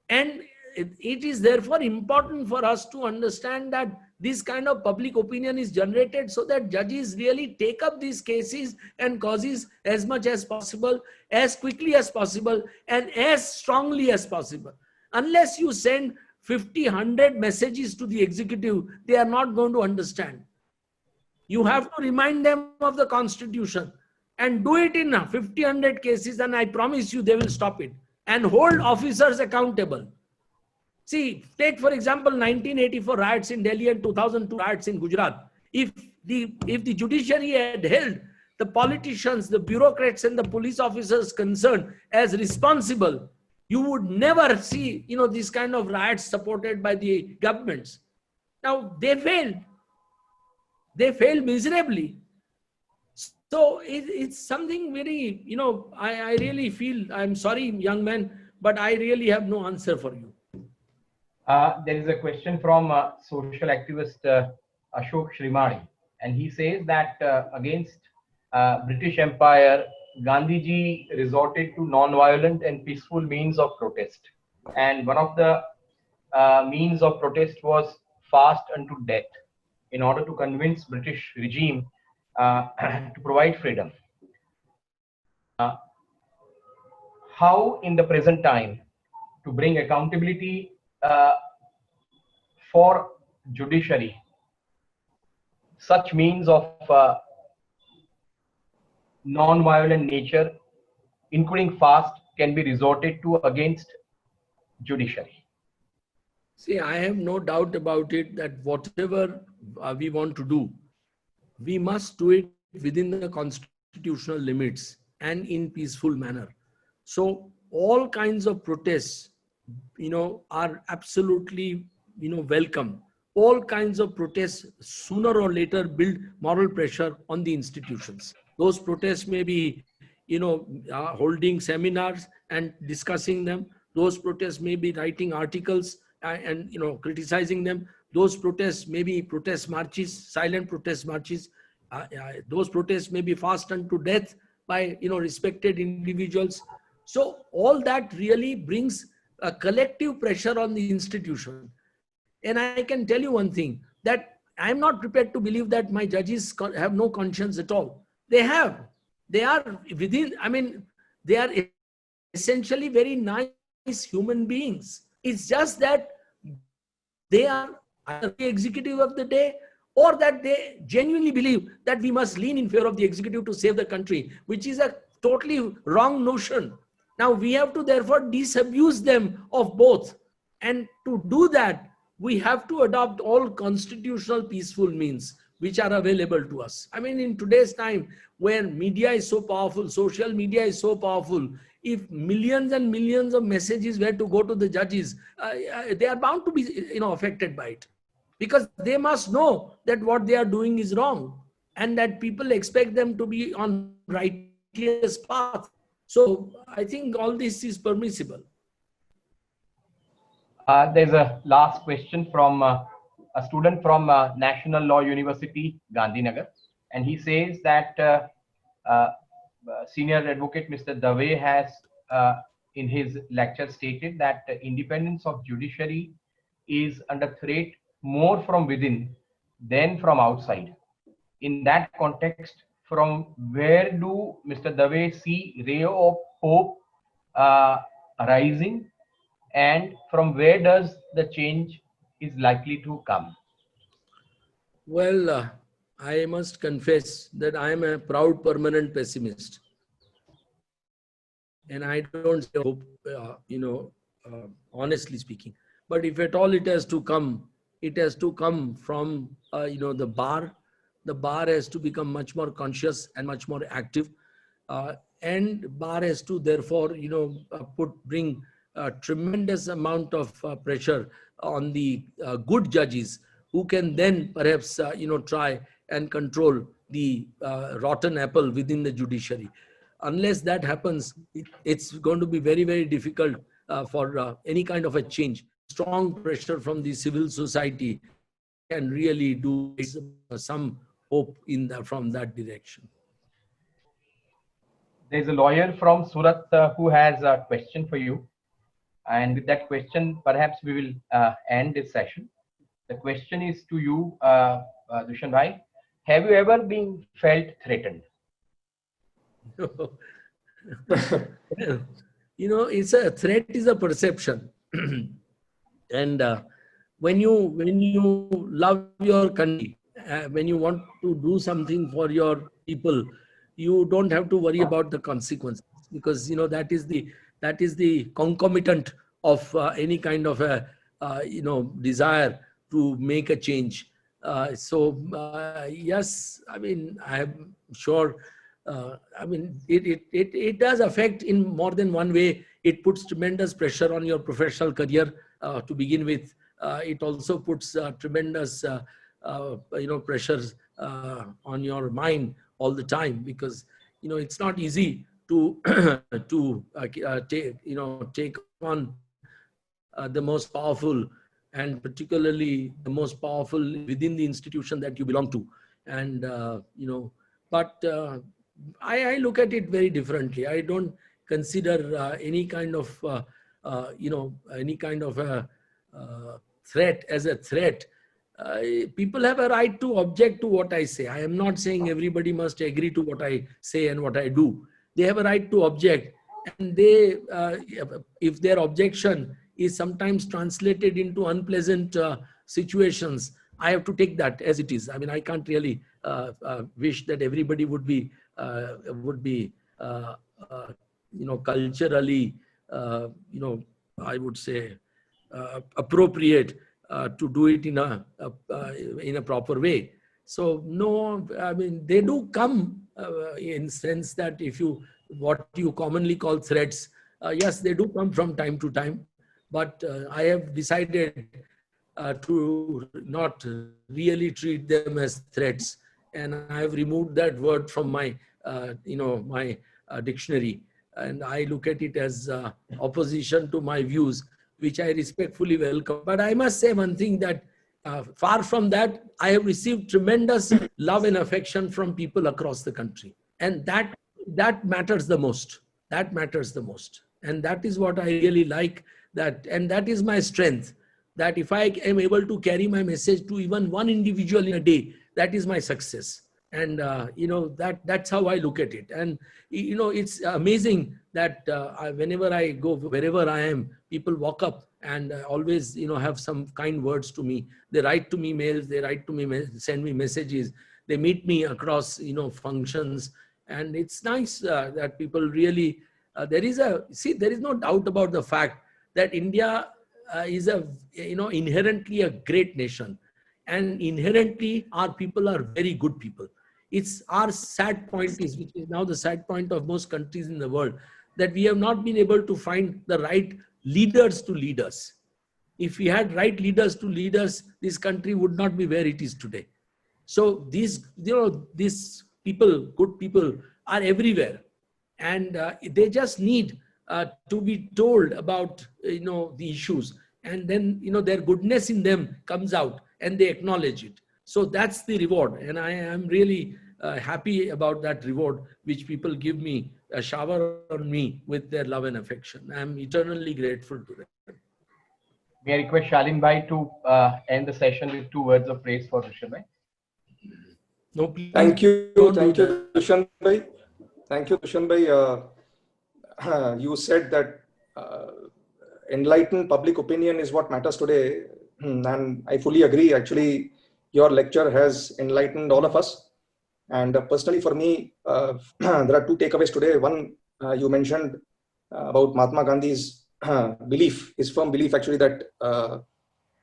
And it is therefore important for us to understand that this kind of public opinion is generated so that judges really take up these cases and causes as much as possible, as quickly as possible, and as strongly as possible. Unless you send 50, 100 messages to the executive, they are not going to understand. You have to remind them of the Constitution and do it in 50, 100 cases, and I promise you they will stop it and hold officers accountable. See, take for example 1984 riots in Delhi and 2002 riots in Gujarat. If the judiciary had held the politicians, the bureaucrats and the police officers concerned as responsible, you would never see, these kind of riots supported by the governments. Now they failed. They failed miserably. So it's something very, I really feel, I'm sorry, young man, but I really have no answer for you. There is a question from social activist Ashok Shrimani, and he says that against British Empire, Gandhiji resorted to non-violent and peaceful means of protest. And one of the means of protest was fast unto death in order to convince British regime to provide freedom. How in the present time to bring accountability for judiciary, such means of non-violent nature, including fast, can be resorted to against judiciary? See, I have no doubt about it that whatever we want to do, we must do it within the constitutional limits and in peaceful manner. So all kinds of protests, are absolutely, welcome. All kinds of protests sooner or later build moral pressure on the institutions. Those protests may be, holding seminars and discussing them. Those protests may be writing articles and criticizing them. Those protests may be protest marches, silent protest marches. Those protests may be fast unto death by, respected individuals. So all that really brings a collective pressure on the institution. And I can tell you one thing, that I'm not prepared to believe that my judges have no conscience at all. They have. They are within, they are essentially very nice human beings. It's just that they are either the executive of the day, or that they genuinely believe that we must lean in favor of the executive to save the country, which is a totally wrong notion. Now we have to therefore disabuse them of both And to do that, we have to adopt all constitutional peaceful means which are available to us. I mean, in today's time, where media is so powerful, social media is so powerful, if millions and millions of messages were to go to the judges, they are bound to be, affected by it, because they must know that what they are doing is wrong, and that people expect them to be on righteous path. So I think all this is permissible. There's a last question from a student from National Law University, Gandhinagar, and he says that Senior Advocate Mr. Dave has, in his lecture, stated that the independence of judiciary is under threat more from within than from outside. In that context, from where do Mr. Dave see ray of hope arising, and from where does the change is likely to come? Well, I must confess that I am a proud permanent pessimist. And I don't say hope, honestly speaking. But if at all it has to come from, the bar. The bar has to become much more conscious and much more active. And bar has to therefore, bring a tremendous amount of pressure on the good judges, who can then perhaps, try and control the rotten apple within the judiciary. Unless that happens, it's going to be very, very difficult for any kind of a change. Strong pressure from the civil society can really do some hope from that direction. There's a lawyer from Surat who has a question for you. And with that question, perhaps we will end this session. The question is to you, Dushyant Bhai. Have you ever been felt threatened? It's a threat is a perception. And when you love your country, when you want to do something for your people, you don't have to worry about the consequences, because that is the concomitant of any kind of a desire to make a change. Yes, I mean, I'm sure. It does affect in more than one way. It puts tremendous pressure on your professional career to begin with. It also puts tremendous pressures on your mind all the time, because it's not easy to take on the most powerful, and particularly the most powerful within the institution that you belong to. And but I look at it very differently. I don't consider any kind of threat as a threat. People have a right to object to what I say. I am not saying everybody must agree to what I say and what I do. They have a right to object, and they, if their objection is sometimes translated into unpleasant situations, I have to take that as it is. I mean, I can't really wish that everybody would be culturally, I would say, appropriate to do it in a proper way. So no, I mean, they do come in sense that what you commonly call threats, yes, they do come from time to time, but I have decided to not really treat them as threats, and I have removed that word from my my dictionary, and I look at it as opposition to my views, which I respectfully welcome. But I must say one thing, that far from that, I have received tremendous love and affection from people across the country, and that matters the most. That matters the most, and that is what I really like. And that is my strength. That if I am able to carry my message to even one individual in a day, that is my success. And that's how I look at it. And it's amazing that whenever I go, wherever I am, people walk up and always have some kind words to me. They write to me mails, they write to me, send me messages, they meet me across functions, and it's nice that people really there is no doubt about the fact that India is a, inherently a great nation, and inherently our people are very good people. It's our sad point is, which is now the sad point of most countries in the world, that we have not been able to find the right leaders to lead us. If we had right leaders to lead us, this country would not be where it is today. So these people, good people, are everywhere, and they just need to be told about the issues, and then their goodness in them comes out, and they acknowledge it. So that's the reward, and I am really happy about that reward, which people give me, a shower on me with their love and affection. I am eternally grateful to them. May I request Shalin Bhai to end the session with 2 words of praise for Dushyant Bhai? No, please Thank you, don't thank do you, Dushyant Bhai. Thank you, Dushyant Bhai. You said that enlightened public opinion is what matters today, and I fully agree. Actually, your lecture has enlightened all of us. And personally, for me, there are 2 takeaways today. One, you mentioned about Mahatma Gandhi's belief, his firm belief, actually, that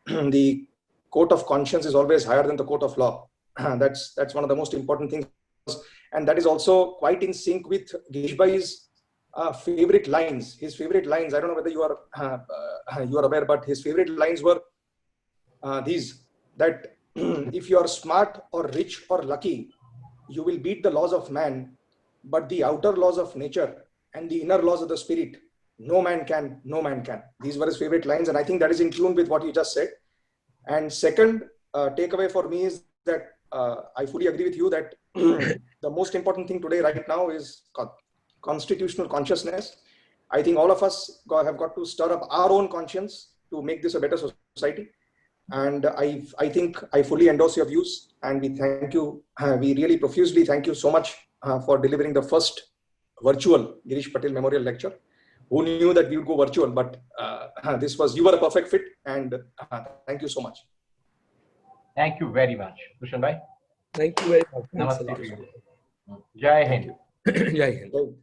the court of conscience is always higher than the court of law. That's one of the most important things, and that is also quite in sync with Girish Bhai's favorite lines. His favorite lines, I don't know whether you are aware, but his favorite lines were these: that if you are smart or rich or lucky, you will beat the laws of man, but the outer laws of nature and the inner laws of the spirit, no man can. These were his favorite lines, and I think that is in tune with what you just said. And second takeaway for me is that I fully agree with you that the most important thing today, right now, is constitutional consciousness. I think all of us have got to stir up our own conscience to make this a better society. And I think I fully endorse your views, and we thank you. We really profusely thank you so much for delivering the first virtual Girish Patel Memorial Lecture. Who knew that we would go virtual? But you were a perfect fit, and thank you so much. Thank you very much, Dushyant Bhai. Thank you very much. Namaste to you. Jai Hind. Jai Hind.